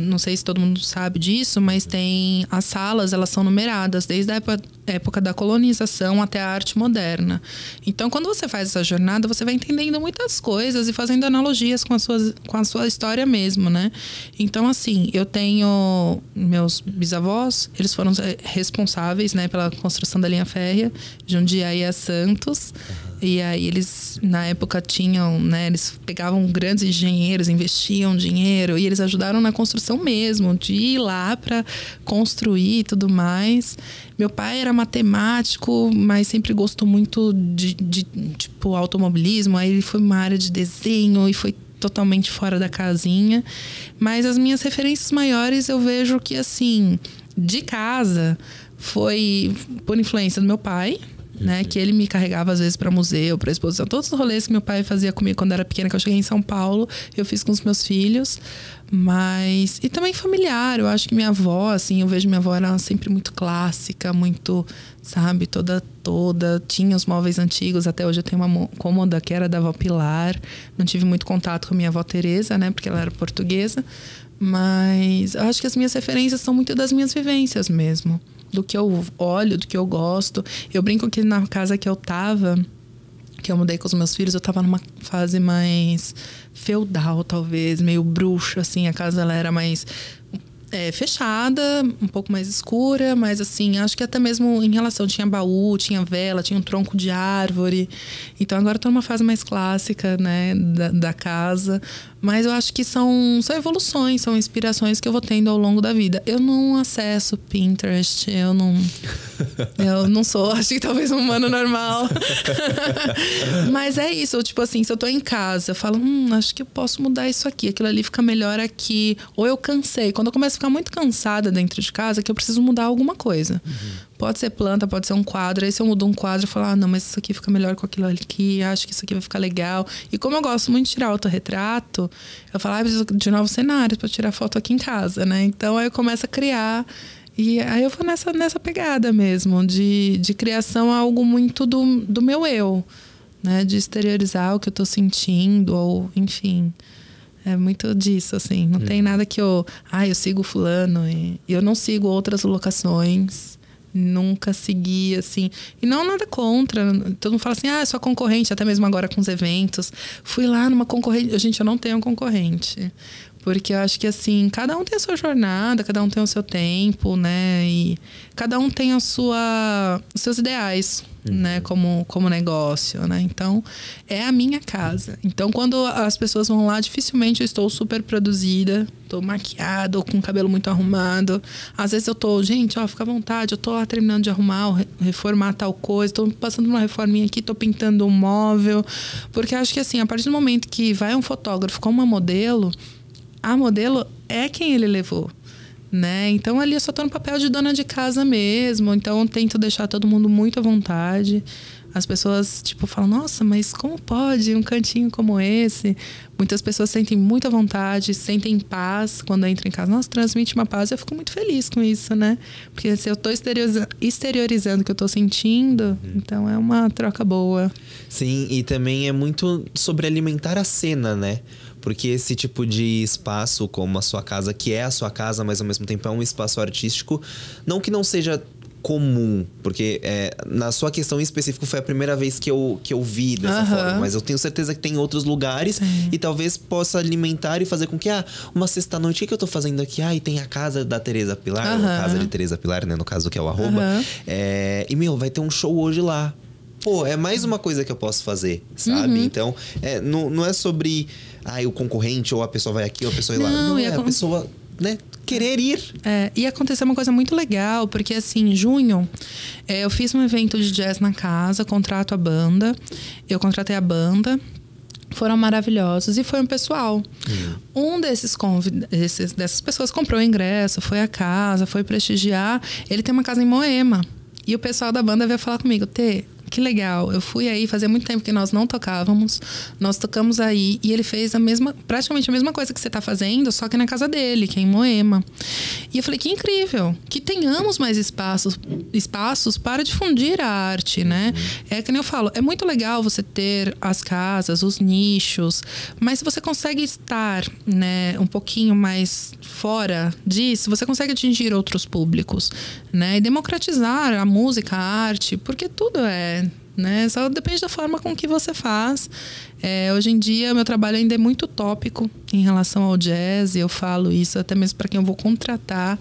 Não sei se todo mundo sabe disso, mas tem as salas, elas são numeradas desde a época da colonização até a arte moderna. Então, quando você faz essa jornada, você vai entendendo muitas coisas e fazendo analogias com a sua história mesmo, né? Então, assim, eu tenho meus bisavós, eles foram responsáveis, né, pela construção da linha férrea de Jundiaí a Santos. E aí eles, na época, tinham, né, eles pegavam grandes engenheiros, investiam dinheiro e eles ajudaram na construção mesmo, de ir lá para construir e tudo mais. Meu pai era matemático, mas sempre gostou muito de tipo, automobilismo. Aí ele foi uma área de desenho e foi totalmente fora da casinha. Mas as minhas referências maiores, eu vejo que, assim, de casa, foi por influência do meu pai, né, que ele me carregava às vezes para museu, para exposição, todos os rolês que meu pai fazia comigo quando era pequena, que eu cheguei em São Paulo, eu fiz com os meus filhos. Mas e também familiar, eu acho que minha avó, assim, eu vejo minha avó era sempre muito clássica, muito, sabe, toda tinha os móveis antigos. Até hoje eu tenho uma cômoda que era da avó Pilar. Não tive muito contato com a minha avó Teresa, né, porque ela era portuguesa, mas eu acho que as minhas referências são muito das minhas vivências mesmo, do que eu olho, do que eu gosto. Eu brinco que na casa que eu tava, que eu mudei com os meus filhos, eu tava numa fase mais feudal, talvez, meio bruxa, assim. A casa, ela era mais fechada, um pouco mais escura, mas assim, acho que até mesmo em relação, tinha baú, tinha vela, tinha um tronco de árvore. Então agora eu tô numa fase mais clássica, né, da casa. Mas eu acho que são evoluções, são inspirações que eu vou tendo ao longo da vida. Eu não acesso Pinterest, eu não sou, acho que talvez um humano normal. Mas é isso, tipo assim, se eu tô em casa, eu falo, acho que eu posso mudar isso aqui, aquilo ali fica melhor aqui. Ou eu cansei, quando eu começo a ficar muito cansada dentro de casa, que eu preciso mudar alguma coisa. Pode ser planta, pode ser um quadro. Aí se eu mudo um quadro, eu falo, não, mas isso aqui fica melhor com aquilo aqui, acho que isso aqui vai ficar legal. E como eu gosto muito de tirar autorretrato, eu falo, preciso de novos cenários para tirar foto aqui em casa, né? Então aí eu começo a criar. E aí eu vou nessa pegada mesmo, de criação, algo muito do meu eu, né? De exteriorizar o que eu tô sentindo, ou enfim. É muito disso, assim. Não tem nada que eu sigo fulano e eu não sigo outras locações, Nunca segui, assim. E não nada contra. Todo mundo fala assim, sou concorrente, até mesmo agora com os eventos. Fui lá numa concorrente. Gente, eu não tenho concorrente. Porque eu acho que, assim, cada um tem a sua jornada, cada um tem o seu tempo, né? E cada um tem os seus ideais, né? Como negócio, né? Então, é a minha casa. Então, quando as pessoas vão lá, dificilmente eu estou super produzida, tô maquiada ou com o cabelo muito arrumado. Às vezes eu tô, gente, fica à vontade, eu tô lá terminando de arrumar, reformar tal coisa, tô passando uma reforminha aqui, tô pintando um móvel. Porque eu acho que, assim, a partir do momento que vai um fotógrafo com uma modelo, a modelo é quem ele levou, né? Então, ali eu só tô no papel de dona de casa mesmo. Então, eu tento deixar todo mundo muito à vontade. As pessoas, tipo, falam, nossa, mas como pode um cantinho como esse? Muitas pessoas sentem muita vontade, sentem paz quando entram em casa. Nossa, transmite uma paz. Eu fico muito feliz com isso, né? Porque se eu tô exteriorizando o que eu tô sentindo, então é uma troca boa. Sim, e também é muito sobre alimentar a cena, né? Porque esse tipo de espaço, como a sua casa, que é a sua casa, mas ao mesmo tempo é um espaço artístico, não que não seja comum, porque na sua questão em específico foi a primeira vez que eu vi dessa forma, mas eu tenho certeza que tem outros lugares e talvez possa alimentar e fazer com que uma sexta-noite, o que eu tô fazendo aqui? E tem a casa da Tereza Pilar, ou a casa de Tereza Pilar, né, no caso que é o @, e vai ter um show hoje lá. Pô, é mais uma coisa que eu posso fazer, sabe? Então, não é sobre o concorrente, ou a pessoa vai aqui, ou a pessoa vai lá. Não, é a pessoa, né, querer ir. E aconteceu uma coisa muito legal, porque assim, em junho, eu fiz um evento de jazz na casa, contrato a banda, eu contratei a banda, foram maravilhosos e foi um pessoal. Um dessas pessoas comprou o ingresso, foi à casa, foi prestigiar. Ele tem uma casa em Moema. E o pessoal da banda veio falar comigo, Tê, que legal, eu fui aí, fazia muito tempo que nós não tocávamos, nós tocamos aí e ele fez praticamente a mesma coisa que você tá fazendo, só que na casa dele, que é em Moema. E eu falei, que incrível, que tenhamos mais espaços para difundir a arte, né? É que nem eu falo, é muito legal você ter as casas, os nichos, mas se você consegue estar, né, um pouquinho mais fora disso, você consegue atingir outros públicos, né? E democratizar a música, a arte, porque tudo né? Só depende da forma com que você faz. Hoje em dia, meu trabalho ainda é muito tópico em relação ao jazz. E eu falo isso até mesmo para quem eu vou contratar.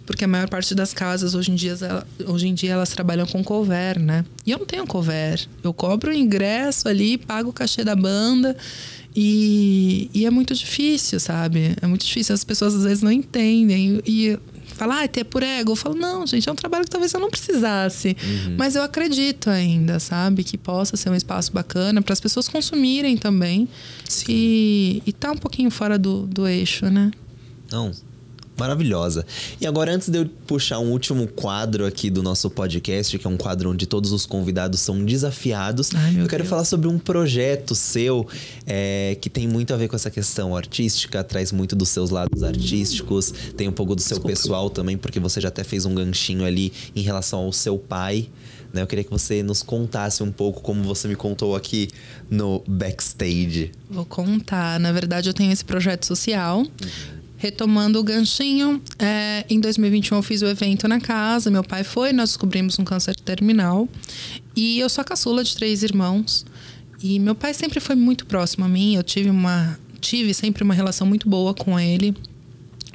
Porque a maior parte das casas, hoje em dia elas trabalham com cover, né? E eu não tenho cover. Eu cobro o ingresso ali, pago o cachê da banda. E é muito difícil, sabe? É muito difícil. As pessoas às vezes não entendem. E falar, é por ego. Eu falo, não, gente, é um trabalho que talvez eu não precisasse. Mas eu acredito ainda, sabe? Que possa ser um espaço bacana para as pessoas consumirem também. Sim. E tá um pouquinho fora do eixo, né? Não. Maravilhosa. E agora, antes de eu puxar um último quadro aqui do nosso podcast, que é um quadro onde todos os convidados são desafiados, eu quero falar sobre um projeto seu que tem muito a ver com essa questão artística, traz muito dos seus lados artísticos, tem um pouco do seu pessoal também, porque você já até fez um ganchinho ali em relação ao seu pai, né? Eu queria que você nos contasse um pouco como você me contou aqui no backstage. Vou contar. Na verdade, eu tenho esse projeto social. Retomando o ganchinho, em 2021 eu fiz o evento na casa, meu pai foi, nós descobrimos um câncer terminal. E eu sou a caçula de 3 irmãos. E meu pai sempre foi muito próximo a mim, eu tive sempre uma relação muito boa com ele.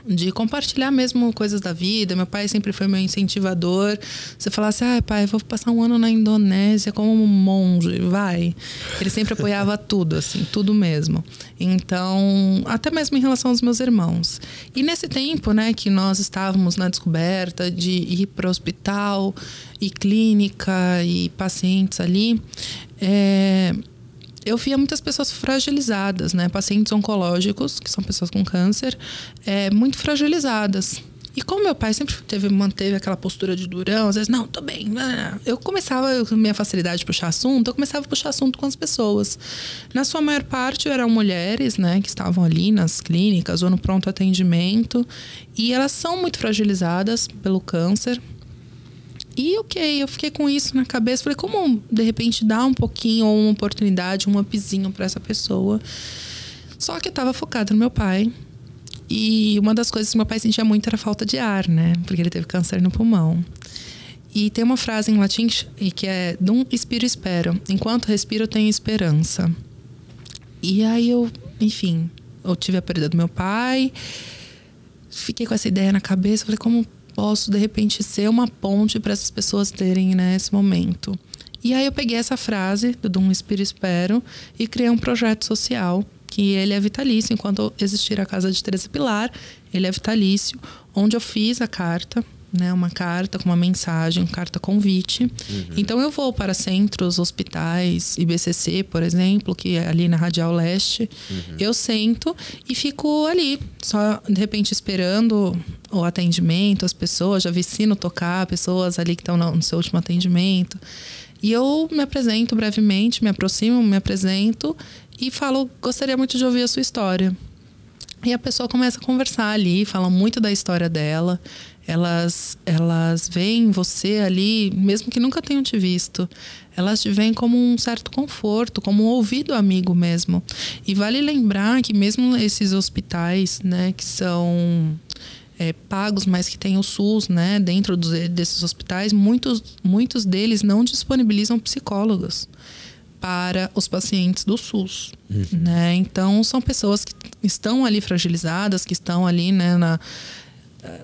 De compartilhar mesmo coisas da vida. Meu pai sempre foi meu incentivador. Você falasse, pai, vou passar um ano na Indonésia como um monge, vai. Ele sempre apoiava tudo, assim, tudo mesmo. Então, até mesmo em relação aos meus irmãos. E nesse tempo, né, que nós estávamos na descoberta de ir para o hospital, e clínica, e pacientes ali, eu via muitas pessoas fragilizadas, né? Pacientes oncológicos, que são pessoas com câncer, muito fragilizadas. E como meu pai sempre manteve aquela postura de durão, às vezes, não, tô bem. Eu começava, com minha facilidade de puxar assunto, eu começava a puxar assunto com as pessoas. Na sua maior parte eram mulheres, né? Que estavam ali nas clínicas ou no pronto atendimento. E elas são muito fragilizadas pelo câncer. E eu fiquei com isso na cabeça. Falei, como de repente dar um pouquinho ou uma oportunidade, um upzinho para essa pessoa. Só que eu tava focada no meu pai. E uma das coisas que meu pai sentia muito era a falta de ar, né? Porque ele teve câncer no pulmão. E tem uma frase em latim que é Dum spiro spero. Enquanto respiro, tenho esperança. E aí enfim, eu tive a perda do meu pai. Fiquei com essa ideia na cabeça. Falei, como posso, de repente, ser uma ponte para essas pessoas terem, né, esse momento? E aí eu peguei essa frase do Dum spiro spero e criei um projeto social, que ele é vitalício. Enquanto existir a Casa de Teresa Pilar, ele é vitalício, onde eu fiz a carta, né, uma carta com uma mensagem, carta convite. Então eu vou para centros, hospitais, IBCC, por exemplo, que é ali na Radial Leste. Eu sento e fico ali, só de repente esperando o atendimento, as pessoas, já vi sino tocar, pessoas ali que estão no seu último atendimento. E eu me apresento brevemente, me aproximo, me apresento e falo, gostaria muito de ouvir a sua história. E a pessoa começa a conversar ali, fala muito da história dela. Elas veem você ali, mesmo que nunca tenham te visto, elas te veem como um certo conforto, como um ouvido amigo mesmo. E vale lembrar que mesmo esses hospitais, né, que são pagos, mas que tem o SUS, né, dentro desses hospitais, muitos deles não disponibilizam psicólogos para os pacientes do SUS, né? Então são pessoas que estão ali fragilizadas, que estão ali, né,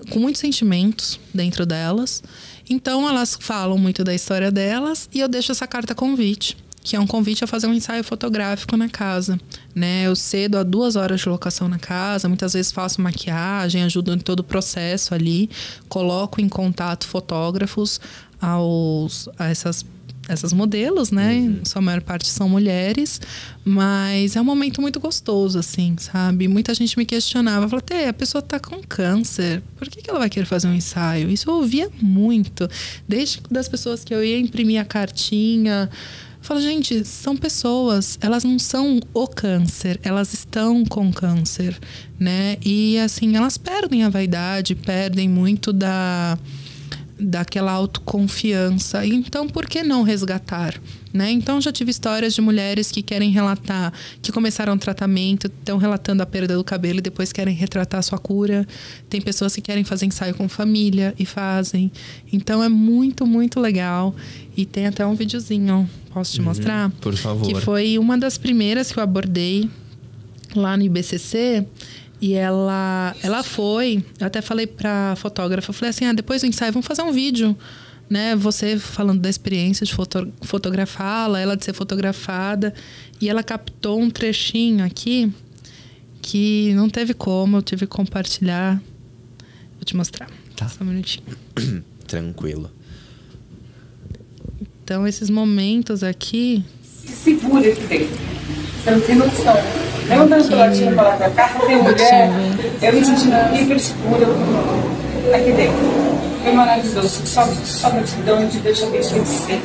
com muitos sentimentos dentro delas. Então elas falam muito da história delas e eu deixo essa carta convite, que é um convite a fazer um ensaio fotográfico na casa, né? Eu cedo a 2 horas de locação na casa, muitas vezes faço maquiagem, ajudo em todo o processo ali, coloco em contato fotógrafos a essas modelos, né? Sua maior parte são mulheres, mas é um momento muito gostoso, assim, sabe? Muita gente me questionava, falava, a pessoa tá com câncer, por que ela vai querer fazer um ensaio? Isso eu ouvia muito, desde das pessoas que eu ia imprimir a cartinha. Eu falo, gente, são pessoas, elas não são o câncer, elas estão com câncer, né? E, assim, elas perdem a vaidade, perdem muito daquela autoconfiança. Então, por que não resgatar? Né? Então, já tive histórias de mulheres que querem relatar, que começaram o tratamento, estão relatando a perda do cabelo e depois querem retratar a sua cura. Tem pessoas que querem fazer ensaio com família e fazem. Então, é muito, muito legal. E tem até um videozinho, posso te mostrar? Por favor. Que foi uma das primeiras que eu abordei lá no IBCC. E ela foi, eu até falei pra fotógrafa, eu falei assim, depois do ensaio, vamos fazer um vídeo, né? Você falando da experiência de fotografá-la, ela de ser fotografada. E ela captou um trechinho aqui que não teve como, eu tive que compartilhar. Vou te mostrar. Tá. Só um minutinho. Tranquilo. Então, esses momentos aqui... Segura aqui dentro. Você não tem noção. Mesmo dando pela tia falar da carta, tem mulher, eu me senti hiper segura aqui dentro. Foi maravilhoso. Só gratidão de Deus abençoe de ser.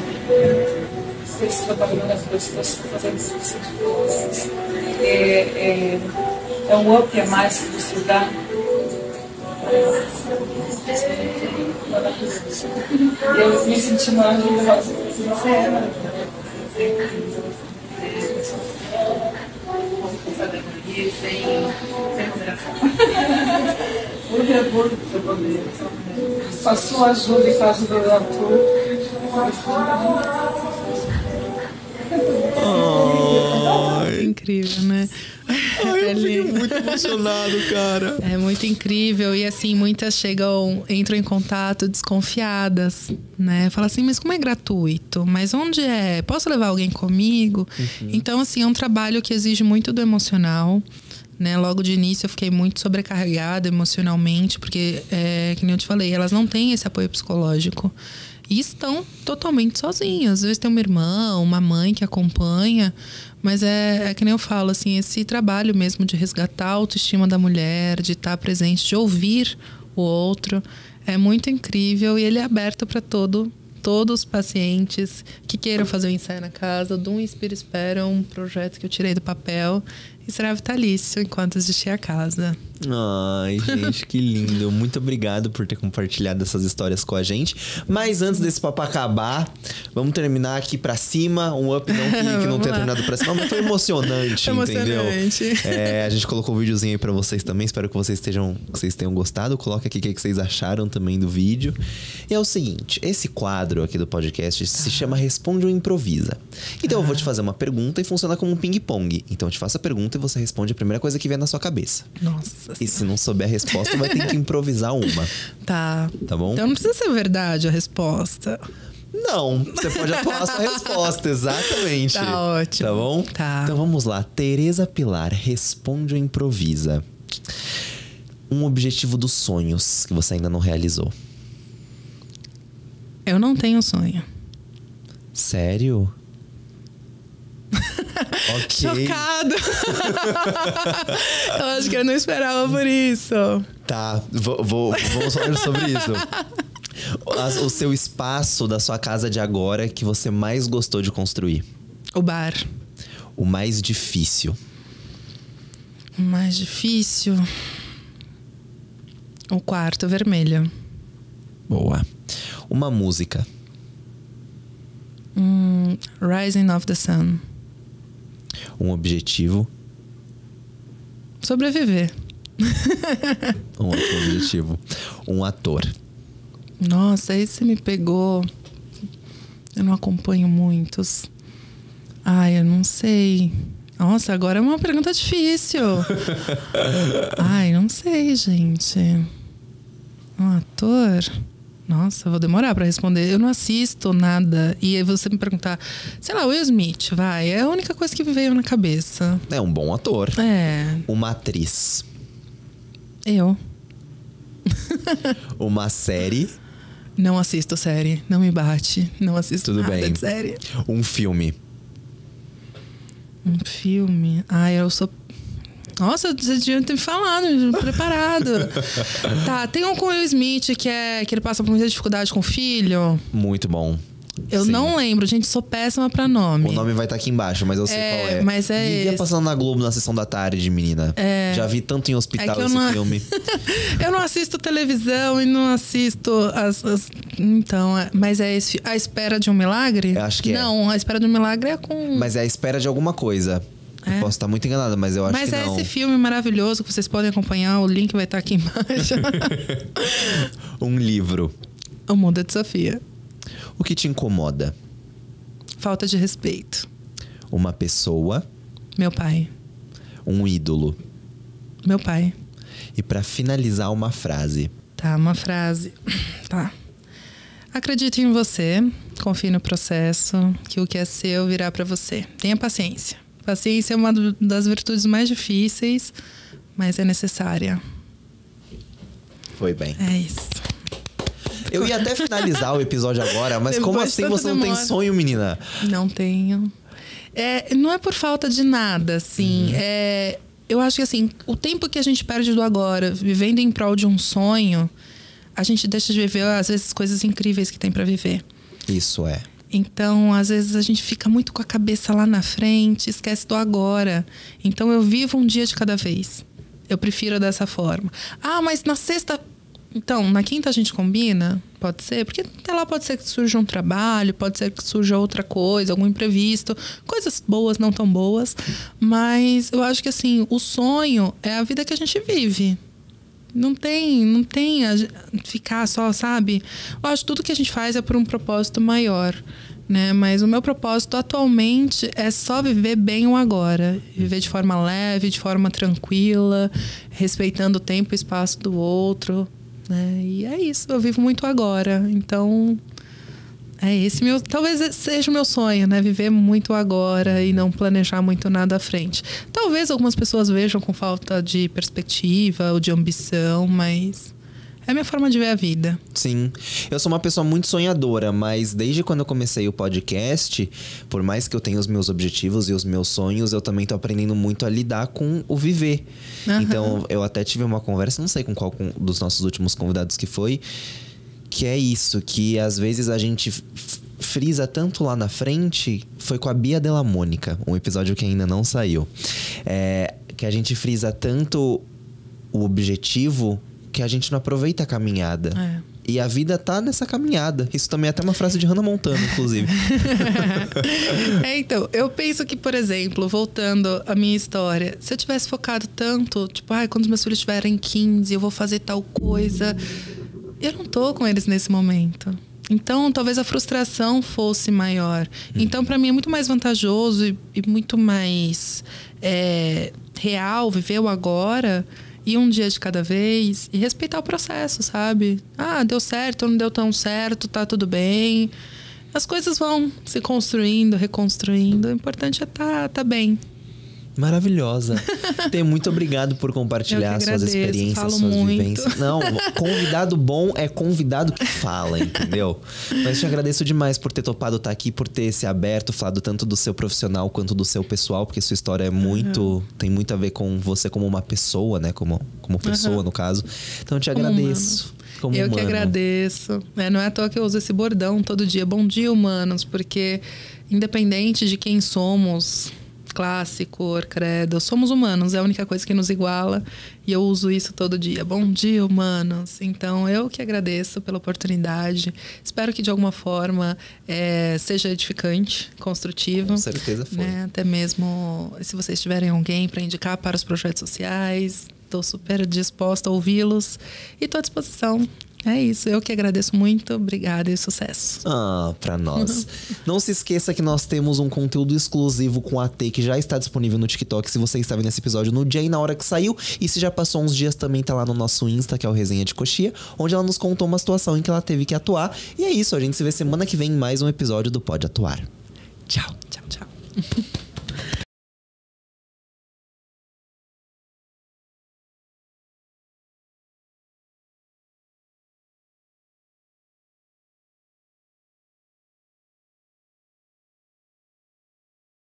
Vocês estão trabalhando as coisas que vocês estão fazendo isso. É um up a mais que você dá. Eu me senti maravilhosa. Você é maravilhosa. Sem moderação. Com a sua ajuda e com a ajuda do Arthur. Incrível, né? Eu fiquei muito emocionado, cara. É muito incrível. E assim, muitas entram em contato desconfiadas, né? Fala assim, mas como é gratuito? Mas onde é? Posso levar alguém comigo? Então, assim, é um trabalho que exige muito do emocional, né? Logo de início eu fiquei muito sobrecarregada emocionalmente, porque, que nem eu te falei, elas não têm esse apoio psicológico. E estão totalmente sozinhas. Às vezes tem uma irmã, uma mãe que acompanha, mas é que nem eu falo, assim, esse trabalho mesmo de resgatar a autoestima da mulher, de estar presente, de ouvir o outro, é muito incrível e ele é aberto para todos os pacientes que queiram fazer o ensaio na casa. Dum spiro spero é um projeto que eu tirei do papel E será vitalício enquanto existir a casa. Ai, gente, que lindo. Muito obrigado por ter compartilhado essas histórias com a gente. Mas antes desse papo acabar, vamos terminar aqui pra cima. Um up não que não tenha terminado pra cima, mas foi emocionante, entendeu? A gente colocou um videozinho aí pra vocês também. Espero que vocês tenham gostado. Coloque aqui o que vocês acharam também do vídeo. E é o seguinte, esse quadro aqui do podcast se chama Responde ou Improvisa. Então eu vou te fazer uma pergunta e funciona como um ping-pong. Então eu te faço a pergunta e você responde a primeira coisa que vier na sua cabeça. Nossa. E se não souber a resposta, vai ter que improvisar uma. Tá. Tá bom? Então não precisa ser verdade a resposta. Não, você pode atuar a sua resposta, exatamente. Tá ótimo. Tá bom? Tá. Então vamos lá. Tereza Pilar, responde ou improvisa? Um objetivo dos sonhos que você ainda não realizou. Eu não tenho sonho. Sério? Ok. Chocado. Eu acho que eu não esperava por isso. Tá, vamos falar sobre isso. O seu espaço da sua casa de agora que você mais gostou de construir. O bar. O mais difícil. O mais difícil. O quarto vermelho. Boa. Uma música. Rising of the Sun. Um objetivo. Sobreviver. Um outro objetivo. Um ator. Nossa, aí você me pegou. Eu não acompanho muitos. Ai, eu não sei. Nossa, agora é uma pergunta difícil. Ai, não sei, gente. Um ator? Nossa, vou demorar pra responder. Eu não assisto nada. E aí você me perguntar, sei lá, Will Smith, vai. É a única coisa que me veio na cabeça. É um bom ator. É. Uma atriz. Eu. Uma série. Não assisto série. Não me bate. Não assisto Tudo nada bem. de série. Um filme. Um filme? Ai, eu sou... Nossa, você devia ter me falado, preparado. Tá, tem um com o Will Smith que ele passa por muita dificuldade com o filho. Muito bom. Eu Sim. não lembro, gente, sou péssima pra nome. O nome vai estar aqui embaixo, mas eu sei qual é. Mas é Vivia esse. passando na Globo na sessão da tarde, menina. Já vi tanto em hospital que eu esse não... filme. Eu não assisto televisão e não assisto Então, mas é esse... A Espera de um Milagre? Eu acho que Não, A Espera de um Milagre é com... Mas é a espera de alguma coisa. É? Eu posso estar muito enganada, mas eu acho que não. Mas é esse filme maravilhoso que vocês podem acompanhar. O link vai estar aqui embaixo. Um livro. O Mundo de Sofia. O que te incomoda? Falta de respeito. Uma pessoa. Meu pai. Um ídolo. Meu pai. E pra finalizar, uma frase. Tá, uma frase. Tá. Acredite em você. Confie no processo. Que o que é seu virá pra você. Tenha paciência. Paciência é uma das virtudes mais difíceis, mas é necessária. Foi bem. É isso. Eu ia até finalizar o episódio agora, mas Depois como assim você não tem sonho, menina? Não tenho. Não é por falta de nada, assim. Eu acho que, assim, o tempo que a gente perde do agora, vivendo em prol de um sonho, a gente deixa de viver, às vezes, coisas incríveis que tem pra viver. Isso é. Então, às vezes, a gente fica muito com a cabeça lá na frente, esquece do agora. Então, eu vivo um dia de cada vez. Eu prefiro dessa forma. Ah, mas na sexta... Então, na quinta a gente combina? Pode ser? Porque até lá pode ser que surja um trabalho, pode ser que surja outra coisa, algum imprevisto. Coisas boas, não tão boas. Mas eu acho que, assim, o sonho é a vida que a gente vive. Não tem ficar só, sabe? Eu acho que tudo que a gente faz é por um propósito maior, né? Mas o meu propósito atualmente é só viver bem o agora. Viver de forma leve, de forma tranquila, respeitando o tempo e espaço do outro, né? E é isso, eu vivo muito agora. Então, é esse meu... Talvez seja o meu sonho, né? Viver muito agora e não planejar muito nada à frente. Talvez algumas pessoas vejam com falta de perspectiva ou de ambição, mas é a minha forma de ver a vida. Sim. Eu sou uma pessoa muito sonhadora, mas desde quando eu comecei o podcast, por mais que eu tenha os meus objetivos e os meus sonhos, eu também tô aprendendo muito a lidar com o viver. Então, eu até tive uma conversa, não sei com qual dos nossos últimos convidados que foi... Que é isso, que às vezes a gente frisa tanto lá na frente foi com a Bia Della Mônica, um episódio que ainda não saiu. Que a gente frisa tanto o objetivo que a gente não aproveita a caminhada. E a vida tá nessa caminhada. Isso também é até uma frase de Hannah Montana, inclusive. Então, eu penso que, por exemplo, voltando à minha história, se eu tivesse focado tanto, tipo, quando meus filhos tiverem 15, eu vou fazer tal coisa. Eu não tô com eles nesse momento. Então, talvez a frustração fosse maior. Então, para mim, é muito mais vantajoso e muito mais real viver o agora e um dia de cada vez e respeitar o processo, sabe? Deu certo, não deu tão certo, tá tudo bem. As coisas vão se construindo, reconstruindo. O importante é tá bem. Maravilhosa. Muito obrigado por compartilhar suas experiências, suas vivências. Não, convidado bom é convidado que fala, entendeu? Mas te agradeço demais por ter topado estar aqui, por ter se aberto, falado tanto do seu profissional quanto do seu pessoal, porque sua história tem muito a ver com você como uma pessoa, né? Como pessoa, no caso. Então eu te agradeço. Eu que agradeço. Não é à toa que eu uso esse bordão todo dia. Bom dia, humanos, porque independente de quem somos, classe, cor, credo, somos humanos, é a única coisa que nos iguala e eu uso isso todo dia. Bom dia, humanos. Então, eu que agradeço pela oportunidade. Espero que de alguma forma seja edificante, construtivo. Com certeza foi. Até mesmo se vocês tiverem alguém para indicar para os projetos sociais, estou super disposta a ouvi-los e estou à disposição. É isso, eu que agradeço muito, obrigada e sucesso. Pra nós. Não se esqueça que nós temos um conteúdo exclusivo com a T que já está disponível no TikTok, se você está vendo esse episódio no dia e na hora que saiu. E se já passou uns dias, também tá lá no nosso Insta, que é o Resenha de Coxia, onde ela nos contou uma situação em que ela teve que atuar. E é isso, a gente se vê semana que vem em mais um episódio do Pode Atuar. Tchau. Tchau, tchau.